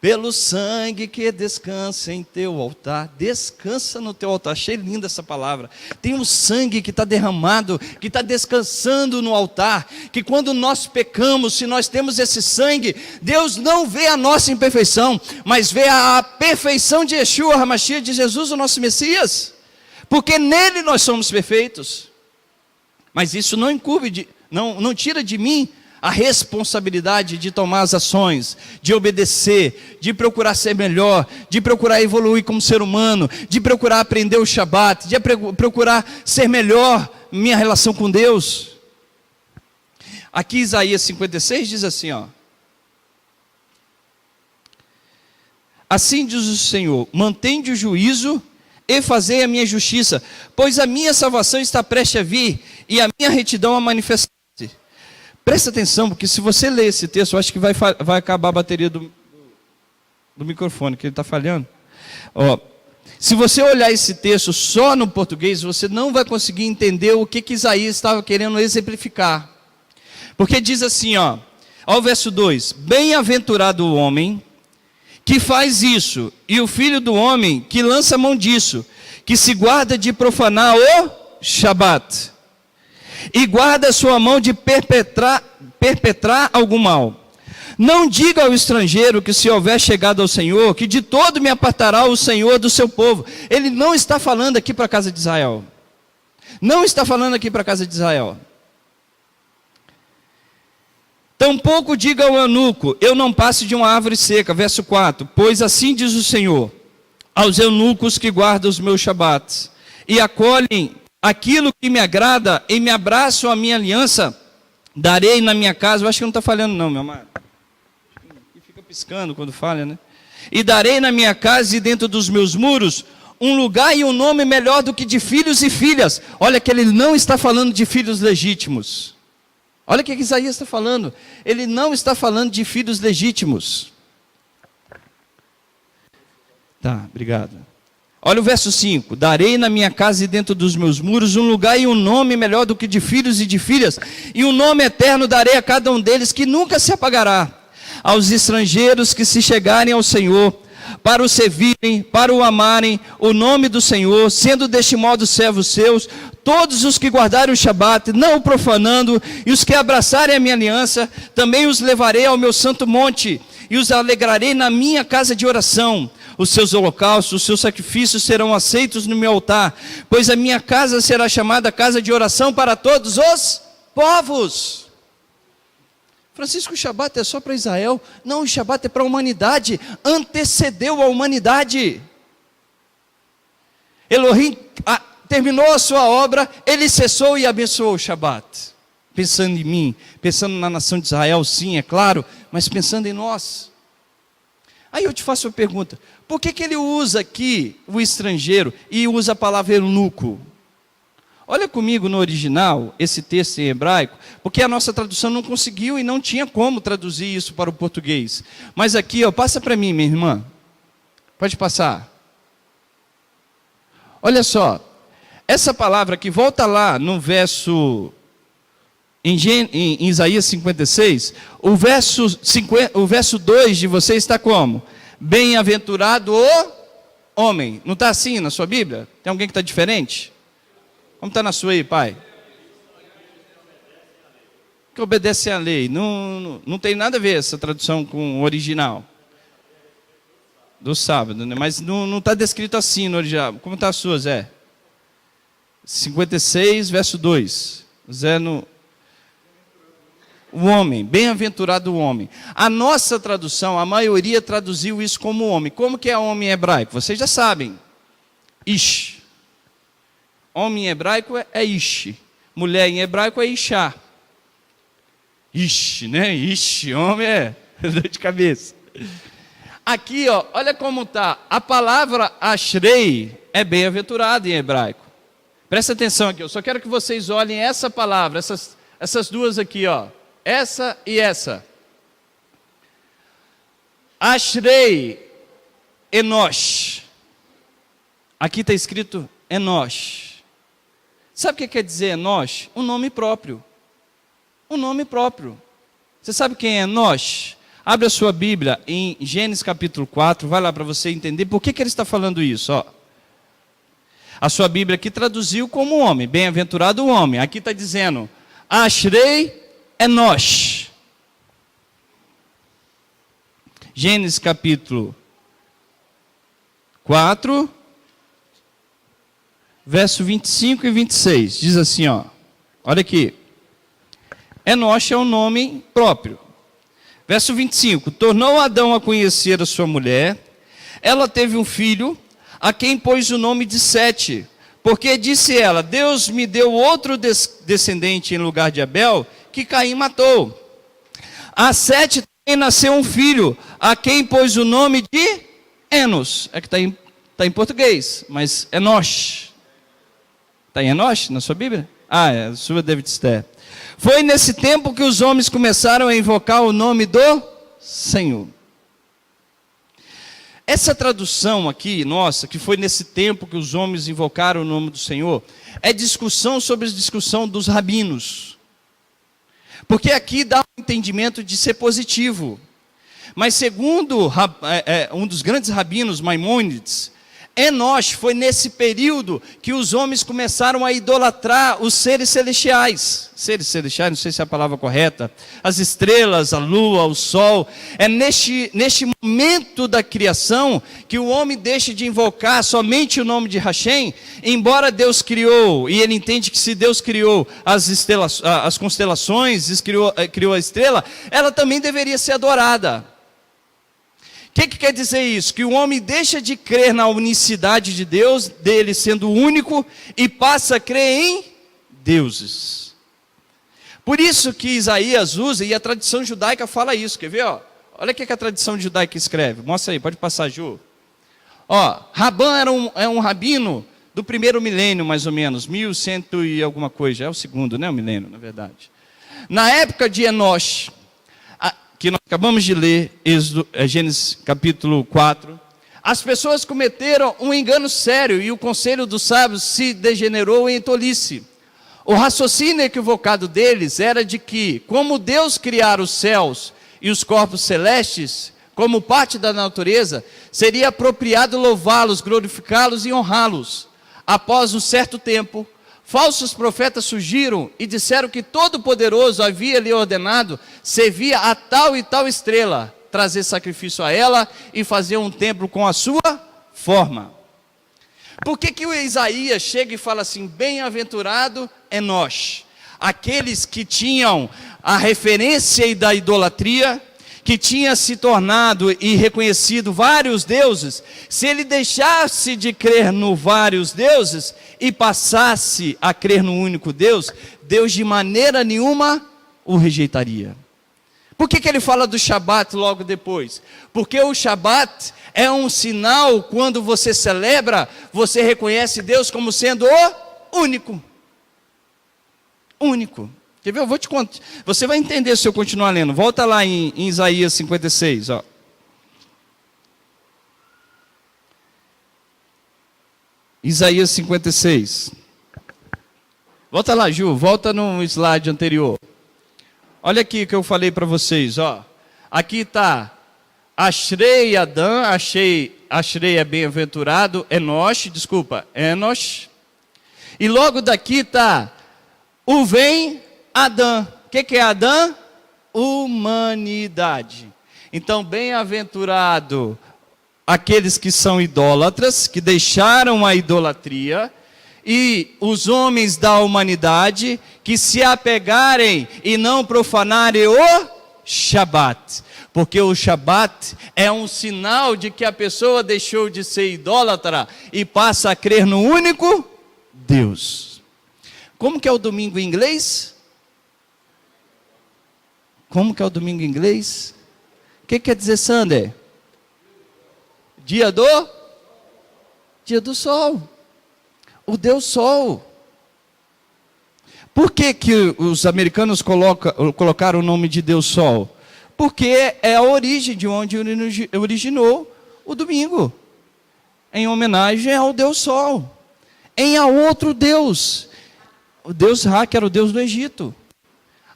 pelo sangue que descansa em teu altar. Descansa no teu altar. Achei linda essa palavra. Tem um sangue que está derramado, que está descansando no altar, que quando nós pecamos, se nós temos esse sangue, Deus não vê a nossa imperfeição, mas vê a perfeição de Yeshua HaMashiach, de Jesus, o nosso Messias, porque nele nós somos perfeitos. Mas isso não tira de mim a responsabilidade de tomar as ações, de obedecer, de procurar ser melhor, de procurar evoluir como ser humano, de procurar aprender o Shabat, de procurar ser melhor minha relação com Deus. Aqui Isaías 56 diz assim, ó: assim diz o Senhor, mantende o juízo e fazei a minha justiça, pois a minha salvação está prestes a vir, e a minha retidão a manifestar. Presta atenção, porque se você ler esse texto, eu acho que vai acabar a bateria do microfone, que ele está falhando. Ó, se você olhar esse texto só no português, você não vai conseguir entender o que Isaías estava querendo exemplificar. Porque diz assim, ó o verso 2: bem-aventurado o homem que faz isso, e o filho do homem que lança a mão disso, que se guarda de profanar o Shabat, e guarda a sua mão de perpetrar algum mal. Não diga ao estrangeiro que se houver chegado ao Senhor, que de todo me apartará o Senhor do seu povo. Ele não está falando aqui para a casa de Israel. Não está falando aqui para a casa de Israel. Tampouco diga ao eunuco, eu não passo de uma árvore seca. Verso 4, pois assim diz o Senhor, aos eunucos que guardam os meus Shabats, e acolhem aquilo que me agrada, e me abraçam a minha aliança, darei na minha casa. Eu acho que não está falhando não, meu amado. E fica piscando quando falha, né? E darei na minha casa e dentro dos meus muros um lugar e um nome melhor do que de filhos e filhas. Olha que ele não está falando de filhos legítimos. Olha o que Isaías está falando. Ele não está falando de filhos legítimos. Tá, obrigado. Olha o verso 5, darei na minha casa e dentro dos meus muros um lugar e um nome melhor do que de filhos e de filhas, e um nome eterno darei a cada um deles que nunca se apagará, aos estrangeiros que se chegarem ao Senhor, para o servirem, para o amarem, o nome do Senhor, sendo deste modo servos seus, todos os que guardarem o Shabat, não o profanando, e os que abraçarem a minha aliança, também os levarei ao meu santo monte, e os alegrarei na minha casa de oração. Os seus holocaustos, os seus sacrifícios serão aceitos no meu altar, pois a minha casa será chamada casa de oração para todos os povos. Francisco, o Shabat é só para Israel? Não, o Shabat é para a humanidade, antecedeu a humanidade. Elohim terminou a sua obra, ele cessou e abençoou o Shabat. Pensando em mim, pensando na nação de Israel, sim, é claro, mas pensando em nós. Aí eu te faço uma pergunta, por que ele usa aqui o estrangeiro e usa a palavra eunuco? Olha comigo no original, esse texto em hebraico, porque a nossa tradução não conseguiu e não tinha como traduzir isso para o português. Mas aqui, ó, passa para mim, minha irmã. Pode passar. Olha só, essa palavra que volta lá no verso... Em Isaías 56, o verso 2 de você está como? Bem-aventurado o homem. Não está assim na sua Bíblia? Tem alguém que está diferente? Como está na sua aí, pai? Que obedece à lei. Não tem nada a ver essa tradução com o original. Do sábado, né? Mas não está descrito assim no original. Como está a sua, Zé? 56, verso 2. Zé no... O homem, bem-aventurado o homem. A nossa tradução, a maioria traduziu isso como homem. Como que é homem em hebraico? Vocês já sabem. Ish. Homem em hebraico é ish. Mulher em hebraico é ishá. Ish, né? Ish, homem é dor de cabeça. Aqui, ó, olha como está. A palavra ashrei é bem-aventurado em hebraico. Presta atenção aqui, eu só quero que vocês olhem essa palavra, essas duas aqui, ó. Essa e essa. Ashrei Enosh. Aqui está escrito Enosh. Sabe o que quer dizer Enosh? Um nome próprio. Um nome próprio. Você sabe quem é Enosh? Abre a sua Bíblia em Gênesis capítulo 4, vai lá para você entender por que ele está falando isso. Ó. A sua Bíblia aqui traduziu como homem, bem-aventurado o homem. Aqui está dizendo, Ashrei Enosh. Gênesis capítulo 4, verso 25 e 26. Diz assim, ó. Olha aqui. Enosh é um nome próprio. Verso 25. Tornou Adão a conhecer a sua mulher. Ela teve um filho, a quem pôs o nome de Sete. Porque disse ela, Deus me deu outro descendente em lugar de Abel, que Caim matou. A Sete também nasceu um filho, a quem pôs o nome de Enos. É que está em português, mas Enosh. Está em Enosh na sua Bíblia? Ah, é, a sua deve estar. Foi nesse tempo que os homens começaram a invocar o nome do Senhor. Essa tradução aqui, nossa, que foi nesse tempo que os homens invocaram o nome do Senhor, é discussão sobre a discussão dos rabinos. Porque aqui dá um entendimento de ser positivo. Mas segundo um dos grandes rabinos, Maimônides, Enosh foi nesse período que os homens começaram a idolatrar os seres celestiais. Seres celestiais, não sei se é a palavra correta. As estrelas, a lua, o sol. É neste momento da criação que o homem deixa de invocar somente o nome de Hashem, embora Deus criou, e ele entende que se Deus criou as constelações, criou a estrela, ela também deveria ser adorada. O que quer dizer isso? Que o homem deixa de crer na unicidade de Deus, dele sendo único, e passa a crer em deuses. Por isso que Isaías usa, e a tradição judaica fala isso, quer ver? Ó? Olha o que a tradição judaica escreve, mostra aí, pode passar, Ju. Ó, Rabã era um rabino do primeiro milênio, mais ou menos, 1100 e alguma coisa, é o segundo, né, o milênio, na verdade. Na época de Enosh, que nós acabamos de ler, Gênesis capítulo 4, as pessoas cometeram um engano sério e o conselho dos sábios se degenerou em tolice. O raciocínio equivocado deles era de que, como Deus criara os céus e os corpos celestes, como parte da natureza, seria apropriado louvá-los, glorificá-los e honrá-los. Após um certo tempo, falsos profetas surgiram e disseram que Todo-Poderoso havia lhe ordenado servir a tal e tal estrela, trazer sacrifício a ela e fazer um templo com a sua forma. Por que o Isaías chega e fala assim, bem-aventurado Enosh, aqueles que tinham a referência da idolatria, que tinha se tornado e reconhecido vários deuses, se ele deixasse de crer no vários deuses e passasse a crer no único Deus, Deus de maneira nenhuma o rejeitaria. Por que ele fala do Shabat logo depois? Porque o Shabat é um sinal, quando você celebra, você reconhece Deus como sendo o único. Único. Quer ver? Eu vou te contar. Você vai entender se eu continuar lendo. Volta lá em Isaías 56. Ó. Isaías 56. Volta lá, Ju. Volta no slide anterior. Olha aqui que eu falei para vocês. Ó. Aqui está Ashrei Adão. Ashrei é bem-aventurado. Enosh. E logo daqui está o vem Adão. O que é Adão? Humanidade. Então, bem-aventurado aqueles que são idólatras, que deixaram a idolatria, e os homens da humanidade que se apegarem e não profanarem o Shabat. Porque o Shabat é um sinal de que a pessoa deixou de ser idólatra e passa a crer no único Deus. Como que é o domingo em inglês? Como que é o domingo em inglês? O que quer dizer Sunday? Dia do sol. O Deus Sol. Por que os americanos colocaram o nome de Deus Sol? Porque é a origem de onde originou o domingo. Em homenagem ao Deus Sol. Em a outro Deus. O Deus Ra, que era o Deus do Egito.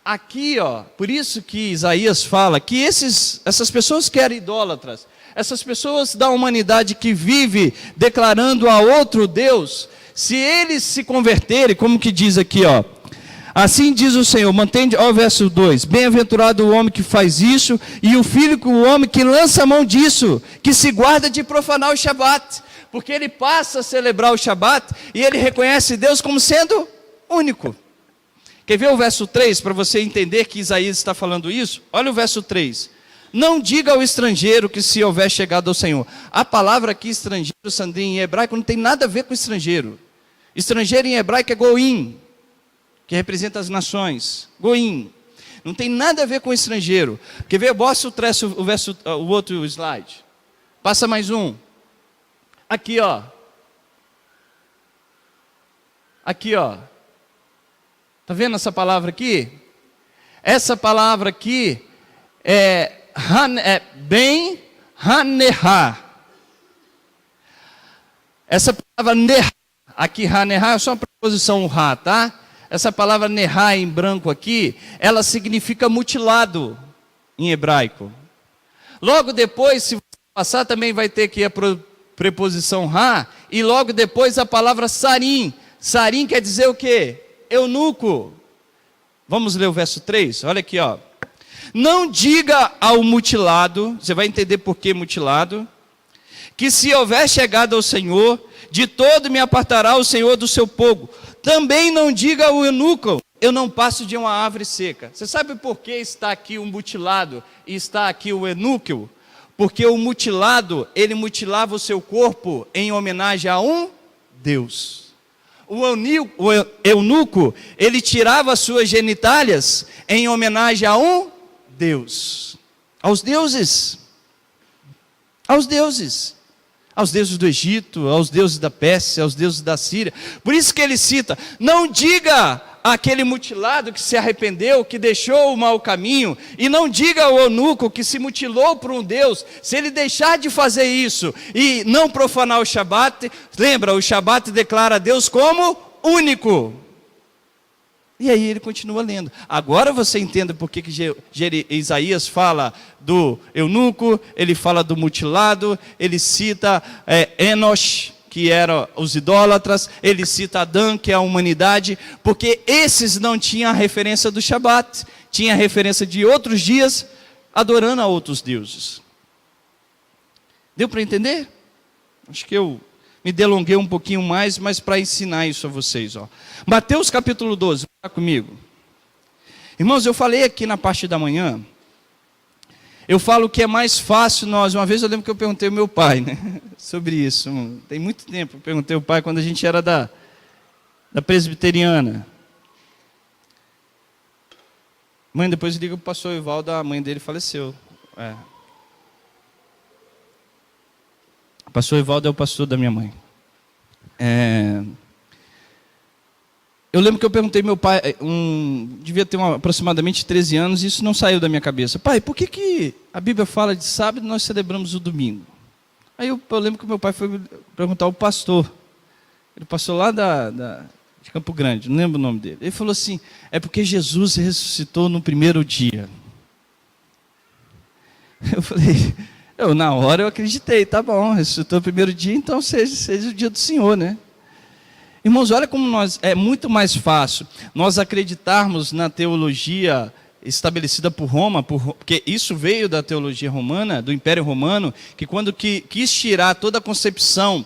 Aqui, ó, por isso que Isaías fala que essas pessoas que eram idólatras, essas pessoas da humanidade que vive declarando a outro Deus, se eles se converterem, como que diz aqui, ó, assim diz o Senhor, mantém, ó, verso 2, bem-aventurado o homem que faz isso, e o filho o homem que lança a mão disso, que se guarda de profanar o Shabat, porque ele passa a celebrar o Shabat, e ele reconhece Deus como sendo único. Quer ver o verso 3, para você entender que Isaías está falando isso? Olha o verso 3. Não diga ao estrangeiro que se houver chegado ao Senhor. A palavra aqui, estrangeiro, Sandrinho, em hebraico, não tem nada a ver com estrangeiro. Estrangeiro em hebraico é goim, que representa as nações. Goim. Não tem nada a ver com estrangeiro. Quer ver? Mostra o outro slide. Passa mais um. Aqui, ó. Aqui, ó. Está vendo essa palavra aqui? Essa palavra aqui é bem hanerá. Essa palavra nerá, aqui hanerá é só uma preposição rá, tá? Essa palavra nerá em branco aqui, ela significa mutilado em hebraico. Logo depois, se você passar, também vai ter aqui a preposição rá, e logo depois a palavra sarim. Sarim quer dizer o quê? Eunuco. Vamos ler o verso 3, olha aqui, ó. Não diga ao mutilado, você vai entender por que mutilado, que se houver chegado ao Senhor, de todo me apartará o Senhor do seu povo. Também não diga ao eunuco, eu não passo de uma árvore seca. Você sabe por que está aqui o mutilado e está aqui o eunuco? Porque o mutilado, ele mutilava o seu corpo em homenagem a um Deus. O eunuco, ele tirava as suas genitálias em homenagem a um Deus. Aos deuses. Aos deuses. Aos deuses do Egito, aos deuses da Pérsia, aos deuses da Síria. Por isso que ele cita, não diga àquele mutilado que se arrependeu, que deixou o mau caminho, e não diga ao eunuco que se mutilou por um Deus, se ele deixar de fazer isso e não profanar o Shabat, lembra, o Shabat declara Deus como único. E aí ele continua lendo. Agora você entende por que Isaías fala do eunuco, ele fala do mutilado, ele cita Enosh, que eram os idólatras, ele cita Adão, que é a humanidade, porque esses não tinham a referência do Shabat, tinha a referência de outros dias, adorando a outros deuses. Deu para entender? Acho que eu me delonguei um pouquinho mais, mas para ensinar isso a vocês. Ó. Mateus capítulo 12, está comigo. Irmãos, eu falei aqui na parte da manhã, eu falo que é mais fácil nós, uma vez eu lembro que eu perguntei ao meu pai, né, sobre isso, tem muito tempo, eu perguntei ao pai quando a gente era da presbiteriana. Mãe, depois liga para o pastor Evaldo, a mãe dele faleceu. O pastor Evaldo é o pastor da minha mãe. Eu lembro que eu perguntei ao meu pai, devia ter aproximadamente 13 anos, e isso não saiu da minha cabeça. Pai, por que a Bíblia fala de sábado e nós celebramos o domingo? Aí eu lembro que meu pai foi perguntar ao pastor. Ele passou lá de Campo Grande, não lembro o nome dele. Ele falou assim, é porque Jesus ressuscitou no primeiro dia. Eu falei, na hora eu acreditei, tá bom, ressuscitou no primeiro dia, então seja o dia do Senhor, né? Irmãos, olha como é muito mais fácil nós acreditarmos na teologia estabelecida por Roma, porque isso veio da teologia romana, do Império Romano, que quando quis tirar toda a concepção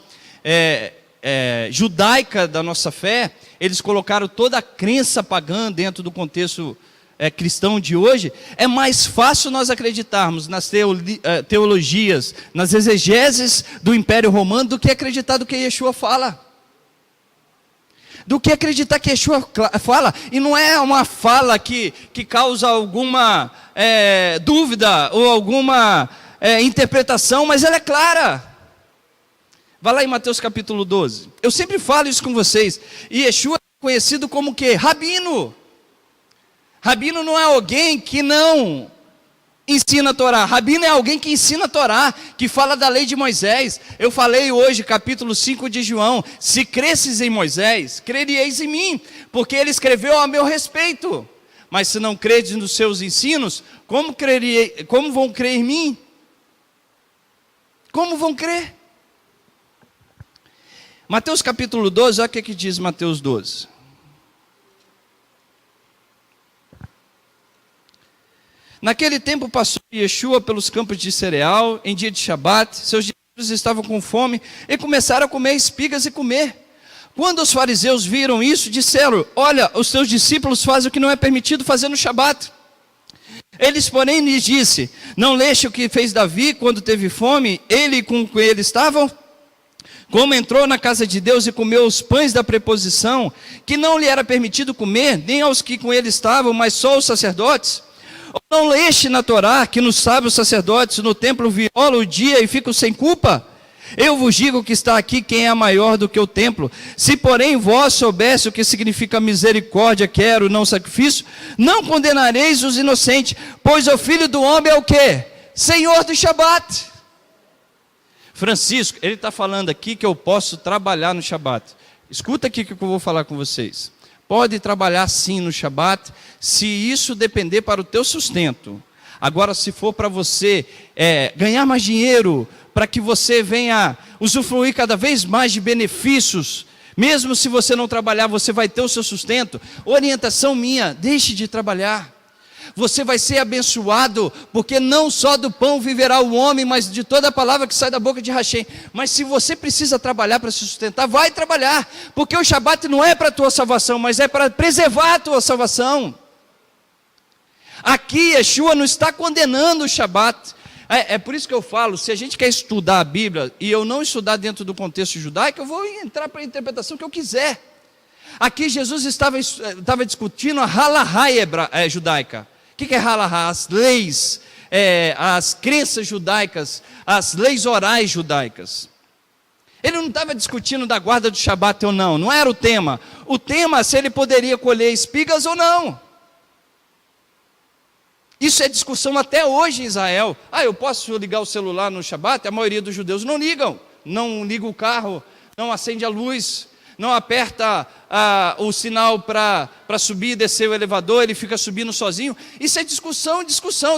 judaica da nossa fé, eles colocaram toda a crença pagã dentro do contexto cristão de hoje. É mais fácil nós acreditarmos nas teologias, nas exegeses do Império Romano, do que acreditar do que Yeshua fala. Do que acreditar que Yeshua fala, e não é uma fala que causa alguma dúvida ou alguma interpretação, mas ela é clara. Vai lá em Mateus capítulo 12. Eu sempre falo isso com vocês. E Yeshua é conhecido como o quê? Rabino. Rabino não é alguém que não ensina a Torá. Rabino é alguém que ensina a Torá, que fala da lei de Moisés. Eu falei hoje, capítulo 5 de João: se cresces em Moisés, creríeis em mim, porque ele escreveu a meu respeito. Mas se não credes nos seus ensinos, como vão crer em mim? Como vão crer? Mateus capítulo 12, olha o que diz Mateus 12. Naquele tempo passou Yeshua pelos campos de cereal, em dia de Shabat. Seus discípulos estavam com fome e começaram a comer espigas e comer. Quando os fariseus viram isso, disseram: olha, os teus discípulos fazem o que não é permitido fazer no Shabat. Eles, porém, lhes disse: não leste o que fez Davi quando teve fome, ele e com que ele estavam? Como entrou na casa de Deus e comeu os pães da preposição, que não lhe era permitido comer, nem aos que com ele estavam, mas só os sacerdotes? Ou não leste na Torá que nos sábios sacerdotes no templo violam o dia e ficam sem culpa? Eu vos digo que está aqui quem é maior do que o templo. Se porém vós soubesse o que significa misericórdia, quero, não sacrifício, não condenareis os inocentes, pois o Filho do Homem é o quê? Senhor do Shabat. Francisco, ele está falando aqui que eu posso trabalhar no Shabat. Escuta aqui o que eu vou falar com vocês. Pode trabalhar sim no Shabat, se isso depender para o teu sustento. Agora, se for para você ganhar mais dinheiro, para que você venha usufruir cada vez mais de benefícios, mesmo se você não trabalhar, você vai ter o seu sustento. Orientação minha: deixe de trabalhar. Você vai ser abençoado, porque não só do pão viverá o homem, mas de toda a palavra que sai da boca de Hashem. Mas se você precisa trabalhar para se sustentar, vai trabalhar, porque o Shabat não é para a tua salvação, mas é para preservar a tua salvação. Aqui Yeshua não está condenando o Shabat. É por isso que eu falo, se a gente quer estudar a Bíblia, e eu não estudar dentro do contexto judaico, eu vou entrar para a interpretação que eu quiser. Aqui Jesus estava discutindo a halahá judaica. O que é halahá? As leis, as crenças judaicas, as leis orais judaicas. Ele não estava discutindo da guarda do Shabat ou não, não era o tema. O tema é se ele poderia colher espigas ou não. Isso é discussão até hoje em Israel. Eu posso ligar o celular no Shabat? A maioria dos judeus não ligam. Não liga o carro, não acende a luz, não aperta o sinal para subir e descer o elevador, ele fica subindo sozinho. Isso é discussão.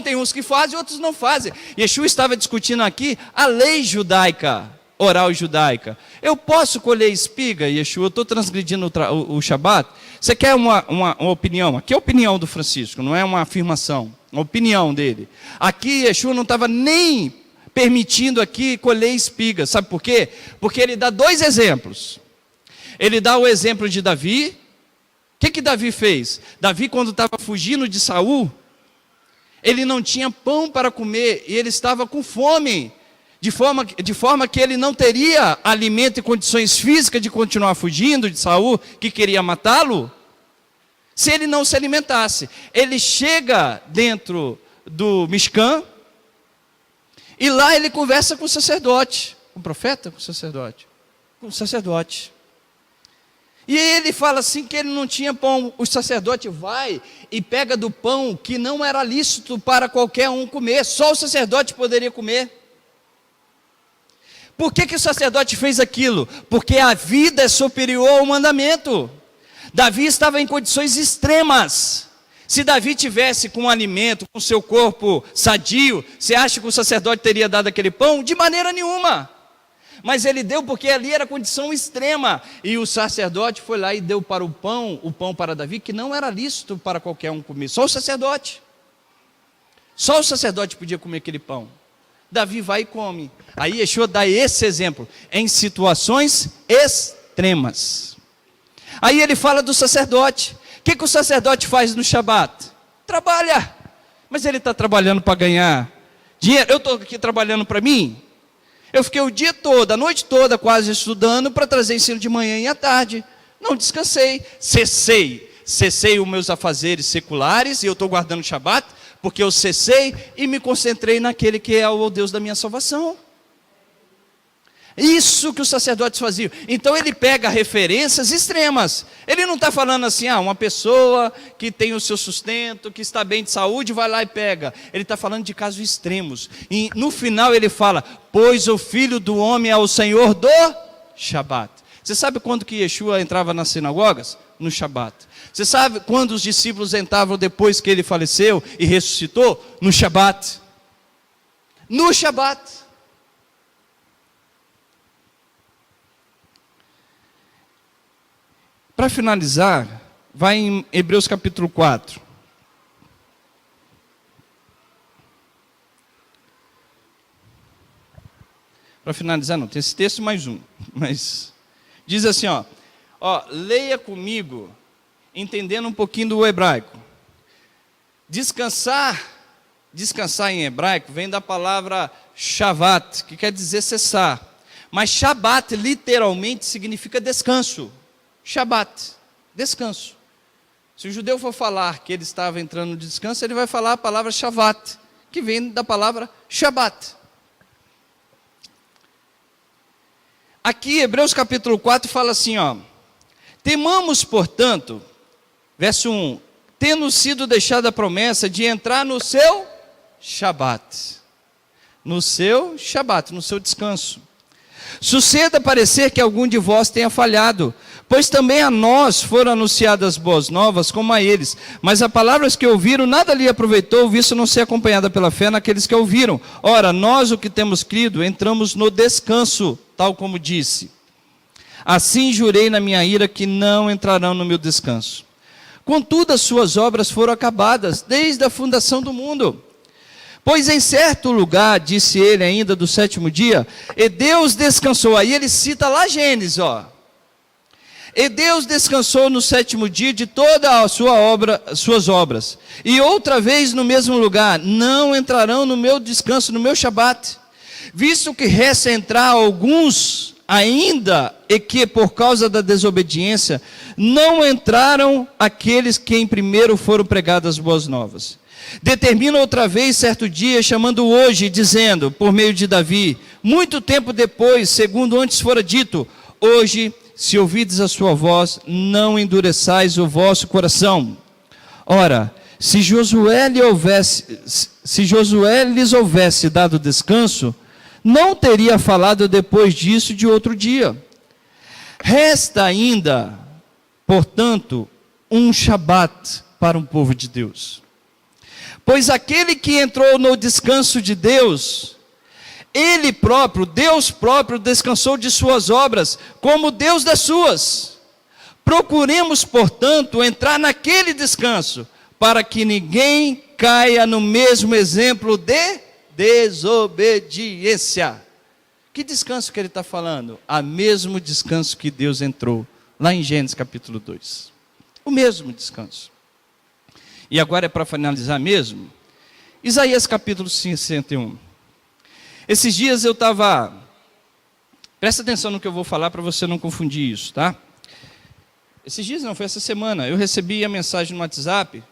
Tem uns que fazem, outros não fazem. Yeshua estava discutindo aqui a lei judaica, oral judaica. Eu posso colher espiga, Yeshua? Eu estou transgredindo o Shabat? Você quer uma opinião? Aqui é a opinião do Francisco, não é uma afirmação. A opinião dele. Aqui Yeshua não estava nem permitindo aqui colher espigas. Sabe por quê? Porque ele dá dois exemplos. Ele dá o exemplo de Davi. O que Davi fez? Davi, quando estava fugindo de Saul, ele não tinha pão para comer e ele estava com fome, de forma que ele não teria alimento e condições físicas de continuar fugindo de Saul, que queria matá-lo, se ele não se alimentasse. Ele chega dentro do Mishkan, e lá ele conversa com o sacerdote. Com o profeta? Com o sacerdote? Com o sacerdote. E ele fala assim que ele não tinha pão. O sacerdote vai e pega do pão que não era lícito para qualquer um comer, só o sacerdote poderia comer. Por que o sacerdote fez aquilo? Porque a vida é superior ao mandamento. Davi estava em condições extremas. Se Davi tivesse com alimento, com seu corpo sadio, você acha que o sacerdote teria dado aquele pão? De maneira nenhuma. Mas ele deu porque ali era condição extrema. E o sacerdote foi lá e deu para o pão para Davi, que não era lícito para qualquer um comer. Só o sacerdote. Só o sacerdote podia comer aquele pão. Davi vai e come. Aí Yeshua dá esse exemplo, em situações extremas. Aí ele fala do sacerdote. O que o sacerdote faz no Shabat? Trabalha. Mas ele está trabalhando para ganhar dinheiro. Eu estou aqui trabalhando para mim. Eu fiquei o dia todo, a noite toda quase estudando para trazer ensino de manhã e à tarde. Não descansei. Cessei os meus afazeres seculares e eu estou guardando o Shabat, porque eu cessei e me concentrei naquele que é o Deus da minha salvação. Isso que os sacerdotes faziam. Então ele pega referências extremas. Ele não está falando assim, uma pessoa que tem o seu sustento, que está bem de saúde, vai lá e pega. Ele está falando de casos extremos. E no final ele fala, pois o Filho do Homem é o Senhor do Shabat. Você sabe quando que Yeshua entrava nas sinagogas? No Shabat. Você sabe quando os discípulos entravam depois que ele faleceu e ressuscitou? No Shabat. No Shabat. Para finalizar, vai em Hebreus capítulo 4. Para finalizar, não, tem esse texto mais um. Mas diz assim, leia comigo, entendendo um pouquinho do hebraico. Descansar em hebraico vem da palavra shavat, que quer dizer cessar. Mas shabat literalmente significa descanso. Shabat, descanso. Se o judeu for falar que ele estava entrando no descanso, ele vai falar a palavra shavat, que vem da palavra shabat. Aqui, Hebreus capítulo 4 fala assim, temamos, portanto, verso 1, tendo sido deixada a promessa de entrar no seu shabat, no seu descanso. Suceda parecer que algum de vós tenha falhado, pois também a nós foram anunciadas boas novas como a eles, mas as palavras que ouviram nada lhe aproveitou, visto não ser acompanhada pela fé naqueles que ouviram. Ora, nós o que temos crido, entramos no descanso, tal como disse. Assim jurei na minha ira que não entrarão no meu descanso. Contudo, as suas obras foram acabadas desde a fundação do mundo. Pois em certo lugar, disse ele ainda do sétimo dia, e Deus descansou. Aí ele cita lá Gênesis, E Deus descansou no sétimo dia de toda a sua obra, suas obras. E outra vez no mesmo lugar, não entrarão no meu descanso, no meu Shabat. Visto que resta entrar alguns ainda, e que por causa da desobediência, não entraram aqueles que em primeiro foram pregadas as boas novas. Determina outra vez certo dia, chamando hoje, dizendo, por meio de Davi, muito tempo depois, segundo antes fora dito, hoje, se ouvides a sua voz, não endureçais o vosso coração. Ora, se Josué lhes houvesse dado descanso, não teria falado depois disso de outro dia. Resta ainda, portanto, um Shabat para um povo de Deus. Pois aquele que entrou no descanso de Deus, ele próprio, Deus próprio, descansou de suas obras, como Deus das suas. Procuremos, portanto, entrar naquele descanso, para que ninguém caia no mesmo exemplo de desobediência. Que descanso que ele está falando? O mesmo descanso que Deus entrou, lá em Gênesis capítulo 2. O mesmo descanso. E agora é para finalizar mesmo, Isaías capítulo 61. Esses dias eu estava, presta atenção no que eu vou falar para você não confundir isso, tá? Esses dias não, foi essa semana, eu recebi a mensagem no WhatsApp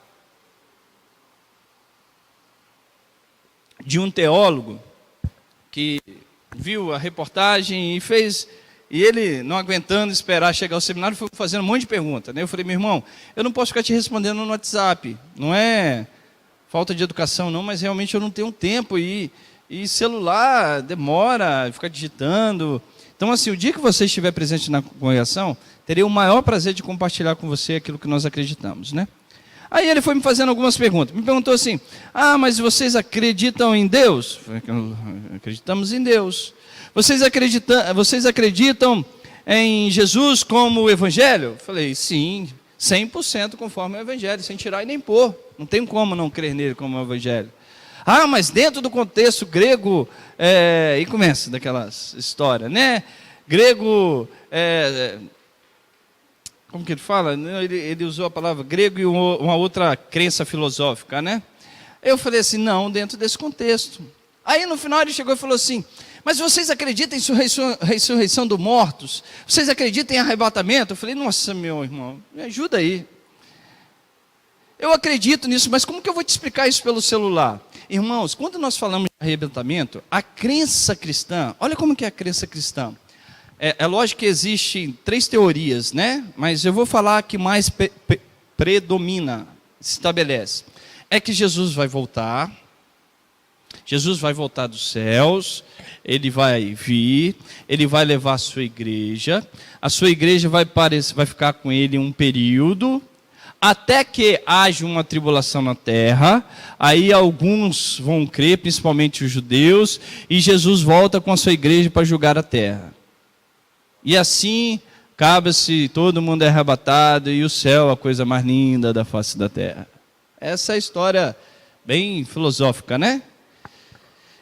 de um teólogo que viu a reportagem e fez, e ele não aguentando esperar chegar ao seminário, foi fazendo um monte de perguntas, né? Eu falei, meu irmão, eu não posso ficar te respondendo no WhatsApp, não é falta de educação não, mas realmente eu não tenho tempo e celular demora, ficar digitando. Então assim, o dia que você estiver presente na congregação, terei o maior prazer de compartilhar com você aquilo que nós acreditamos, né? Aí ele foi me fazendo algumas perguntas, me perguntou assim, mas vocês acreditam em Deus? Eu falei, acreditamos em Deus. Vocês acreditam em Jesus como o Evangelho? Eu falei, sim, 100% conforme o Evangelho, sem tirar e nem pôr. Não tem como não crer nele como o Evangelho. Mas dentro do contexto grego, e começa daquelas histórias, né? Grego, como que ele fala? Ele usou a palavra grego e uma outra crença filosófica, né? Eu falei assim, não, dentro desse contexto. Aí no final ele chegou e falou assim, mas vocês acreditam em ressurreição dos mortos? Vocês acreditam em arrebatamento? Eu falei, nossa, meu irmão, me ajuda aí. Eu acredito nisso, mas como que eu vou te explicar isso pelo celular? Irmãos, quando nós falamos de arrebatamento, a crença cristã, olha como que é a crença cristã. É lógico que existem 3 teorias, né? Mas eu vou falar que mais predomina, se estabelece. É que Jesus vai voltar dos céus, ele vai vir, ele vai levar a sua igreja vai ficar com ele um período, até que haja uma tribulação na terra, aí alguns vão crer, principalmente os judeus, e Jesus volta com a sua igreja para julgar a terra. E assim, acaba-se, todo mundo é arrebatado, e o céu, a coisa mais linda da face da terra. Essa é a história bem filosófica, né?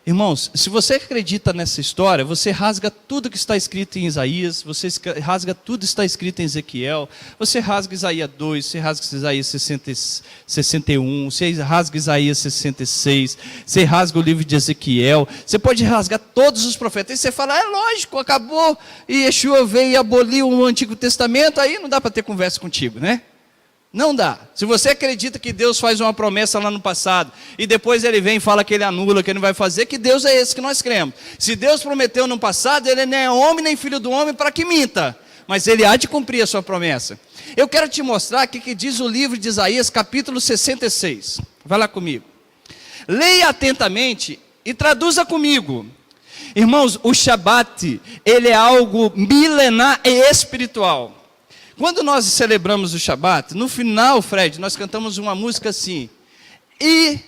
Irmãos, se você acredita nessa história, você rasga tudo que está escrito em Isaías, você rasga tudo que está escrito em Ezequiel, você rasga Isaías 2, você rasga Isaías 61, você rasga Isaías 66, você rasga o livro de Ezequiel, você pode rasgar todos os profetas, e você fala, é lógico, acabou, e Yeshua veio e aboliu o Antigo Testamento, aí não dá para ter conversa contigo, né? Não dá. Se você acredita que Deus faz uma promessa lá no passado, e depois ele vem e fala que ele anula, que ele não vai fazer, que Deus é esse que nós cremos. Se Deus prometeu no passado, ele não é homem nem filho do homem para que minta, mas ele há de cumprir a sua promessa. Eu quero te mostrar o que diz o livro de Isaías, capítulo 66. Vai lá comigo. Leia atentamente e traduza comigo. Irmãos, o Shabat, ele é algo milenar e espiritual. Quando nós celebramos o Shabat, no final, Fred, nós cantamos uma música assim: e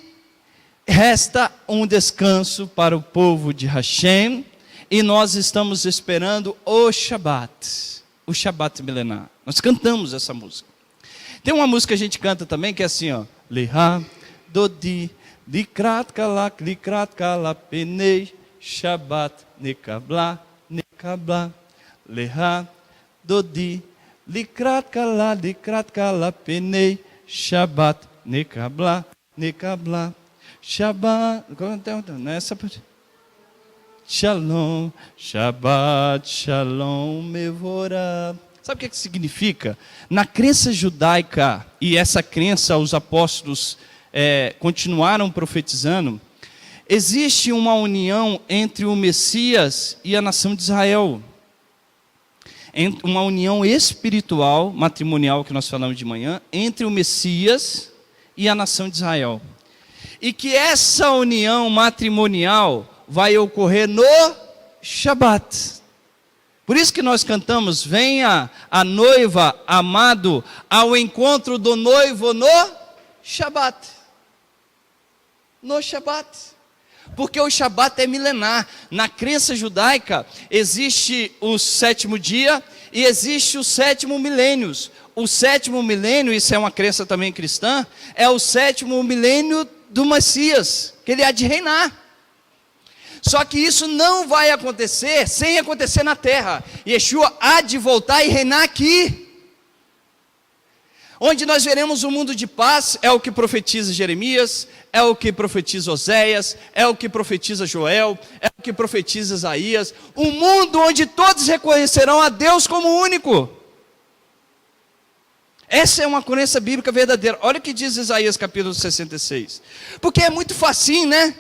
resta um descanso para o povo de Hashem, e nós estamos esperando o Shabat milenar. Nós cantamos essa música. Tem uma música que a gente canta também, que é assim, ó: Leha, Dodi, Likrat Kala, Penei, Shabat, Nekabla, Leha, Dodi, Likrat kala, penei, Shabat, nekabla, Shabat, nessa parte. Shalom, Shabat, Shalom, Mevorah. Sabe o que significa? Na crença judaica, e essa crença os apóstolos continuaram profetizando, existe uma união entre o Messias e a nação de Israel. Uma união espiritual, matrimonial, que nós falamos de manhã, entre o Messias e a nação de Israel. E que essa união matrimonial vai ocorrer no Shabat. Por isso que nós cantamos: venha a noiva, amado, ao encontro do noivo no Shabat. No Shabat. Porque o Shabat é milenar. Na crença judaica, existe o 7º dia e existe o 7º milênio. O 7º milênio, isso é uma crença também cristã, é o 7º milênio do Messias, que ele há de reinar. Só que isso não vai acontecer sem acontecer na terra. Yeshua há de voltar e reinar aqui. Onde nós veremos um mundo de paz, é o que profetiza Jeremias, é o que profetiza Oséias, é o que profetiza Joel, é o que profetiza Isaías. Um mundo onde todos reconhecerão a Deus como único. Essa é uma crença bíblica verdadeira. Olha o que diz Isaías capítulo 66. Porque é muito facinho, né?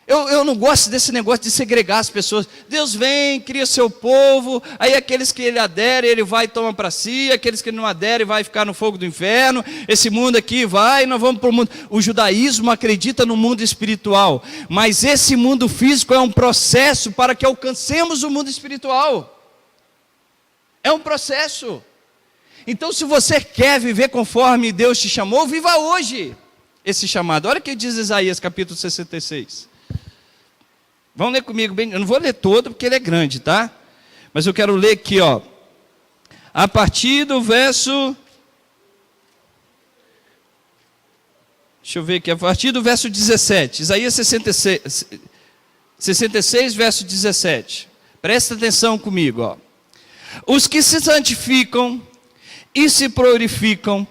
Eu não gosto desse negócio de segregar as pessoas. Deus vem, cria seu povo, aí aqueles que ele adere, ele vai e toma para si, aqueles que não aderem, vai ficar no fogo do inferno, esse mundo aqui vai, nós vamos para o mundo. O judaísmo acredita no mundo espiritual, mas esse mundo físico é um processo para que alcancemos o mundo espiritual. É um processo. Então, se você quer viver conforme Deus te chamou, viva hoje esse chamado. Olha o que diz Isaías capítulo 66. Vamos ler comigo bem, eu não vou ler todo porque ele é grande, tá? Mas eu quero ler aqui, ó. A partir do verso... Deixa eu ver aqui, a partir do verso 17. Isaías 66, verso 17. Presta atenção comigo, ó. Os que se santificam e se purificam,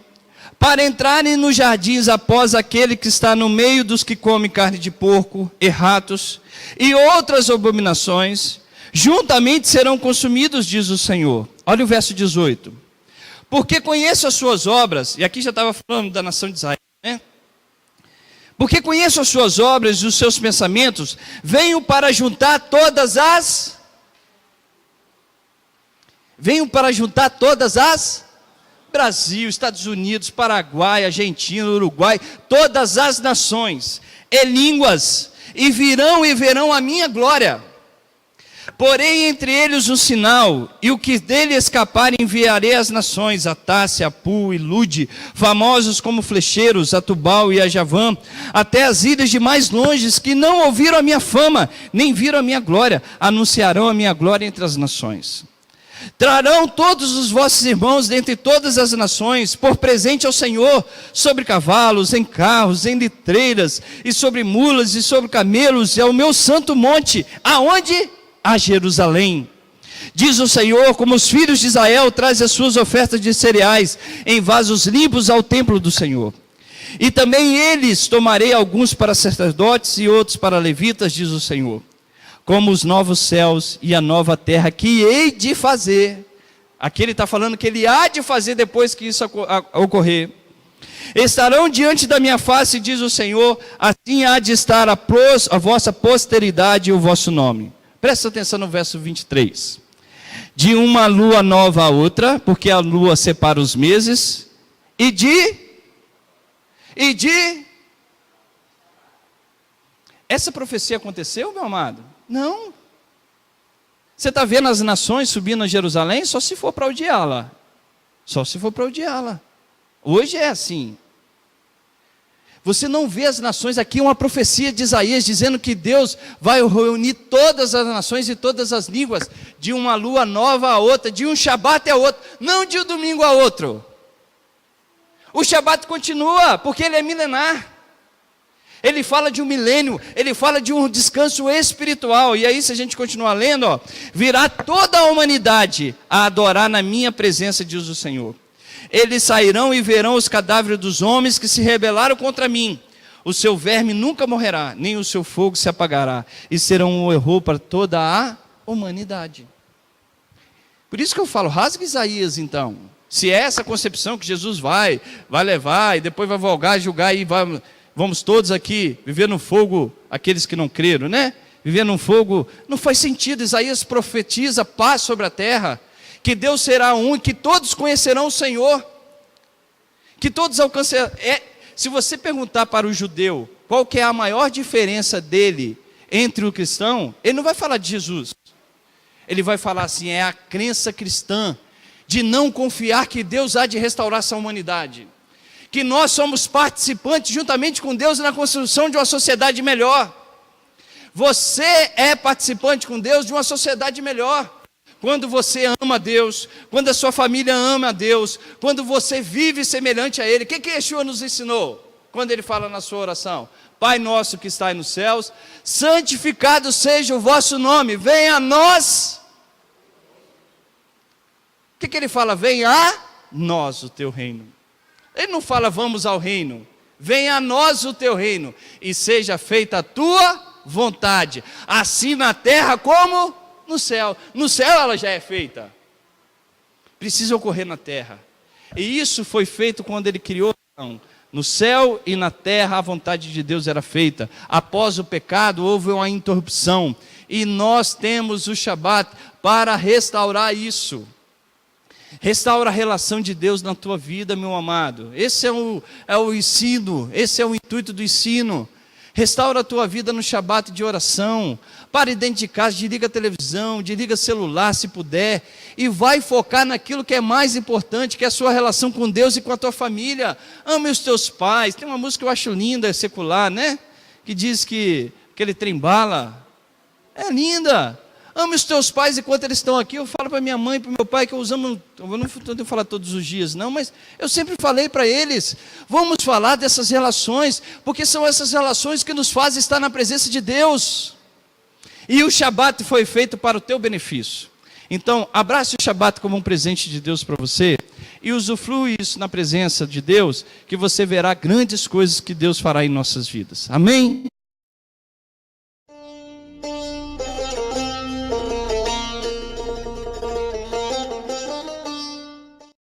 para entrarem nos jardins após aquele que está no meio dos que comem carne de porco, e ratos, e outras abominações, juntamente serão consumidos, diz o Senhor. Olha o verso 18. Porque conheço as suas obras, e aqui já estava falando da nação de Israel, né? Porque conheço as suas obras e os seus pensamentos, venho para juntar todas as Brasil, Estados Unidos, Paraguai, Argentina, Uruguai, todas as nações e línguas, e verão a minha glória. Porém entre eles um sinal, e o que dele escapar enviarei às nações, a Tássia, a Pu e Lude, famosos como flecheiros, a Tubal e a Javã, até as ilhas de mais longes, que não ouviram a minha fama, nem viram a minha glória, anunciarão a minha glória entre as nações. Trarão todos os vossos irmãos dentre todas as nações, por presente ao Senhor, sobre cavalos, em carros, em litreiras, e sobre mulas, e sobre camelos, e ao meu santo monte, aonde? A Jerusalém. Diz o Senhor, como os filhos de Israel trazem as suas ofertas de cereais, em vasos limpos ao templo do Senhor. E também eles tomarei alguns para sacerdotes, e outros para levitas, diz o Senhor. Como os novos céus e a nova terra que hei de fazer. Aqui ele está falando que ele há de fazer depois que isso ocorrer. Estarão diante da minha face, diz o Senhor, assim há de estar a vossa posteridade e o vosso nome. Presta atenção no verso 23. De uma lua nova a outra, porque a lua separa os meses, e de... Essa profecia aconteceu, meu amado? Não. Você está vendo as nações subindo a Jerusalém? Só se for para odiá-la. Só se for para odiá-la. Hoje é assim. Você não vê as nações, aqui uma profecia de Isaías dizendo que Deus vai reunir todas as nações e todas as línguas, de uma lua nova a outra, de um Shabat a outro, não de um domingo a outro. O Shabat continua, porque ele é milenar. Ele fala de um milênio, ele fala de um descanso espiritual. E aí, se a gente continuar lendo, virá toda a humanidade a adorar na minha presença, diz o Senhor. Eles sairão e verão os cadáveres dos homens que se rebelaram contra mim. O seu verme nunca morrerá, nem o seu fogo se apagará, e serão um horror para toda a humanidade. Por isso que eu falo, rasga Isaías então. Se é essa concepção que Jesus vai levar, e depois vai volgar, julgar, e vamos todos aqui viver no fogo, aqueles que não creram, né? Viver no fogo, não faz sentido. Isaías profetiza paz sobre a terra, que Deus será um, que todos conhecerão o Senhor, que todos alcançarão. Se você perguntar para o judeu qual que é a maior diferença dele entre o cristão, ele não vai falar de Jesus, ele vai falar assim, é a crença cristã, de não confiar que Deus há de restaurar essa humanidade, que nós somos participantes juntamente com Deus na construção de uma sociedade melhor. Você é participante com Deus de uma sociedade melhor. Quando você ama a Deus, quando a sua família ama a Deus, quando você vive semelhante a Ele. O que Yeshua nos ensinou? Quando Ele fala na sua oração, Pai nosso que está nos céus, santificado seja o vosso nome, venha a nós. O que Ele fala? Venha a nós o teu reino. Ele não fala vamos ao reino, venha a nós o teu reino, e seja feita a tua vontade, assim na terra como no céu. No céu ela já é feita, precisa ocorrer na terra. E isso foi feito quando ele criou. No céu e na terra a vontade de Deus era feita. Após o pecado houve uma interrupção, e nós temos o Shabat para restaurar isso. Restaura a relação de Deus na tua vida, meu amado. Esse é o ensino, esse é o intuito do ensino. Restaura a tua vida no Shabat de oração. Para dentro de casa, desliga a televisão, desliga o celular se puder, e vai focar naquilo que é mais importante, que é a sua relação com Deus e com a tua família. Ame os teus pais. Tem uma música que eu acho linda, secular, né? Que diz que aquele trem-bala é linda. Ame os teus pais enquanto eles estão aqui. Eu falo para minha mãe e para o meu pai que eu não tenho que falar todos os dias não, mas eu sempre falei para eles, vamos falar dessas relações, porque são essas relações que nos fazem estar na presença de Deus. E o Shabat foi feito para o teu benefício. Então, abrace o Shabat como um presente de Deus para você, e usufrui isso na presença de Deus, que você verá grandes coisas que Deus fará em nossas vidas. Amém?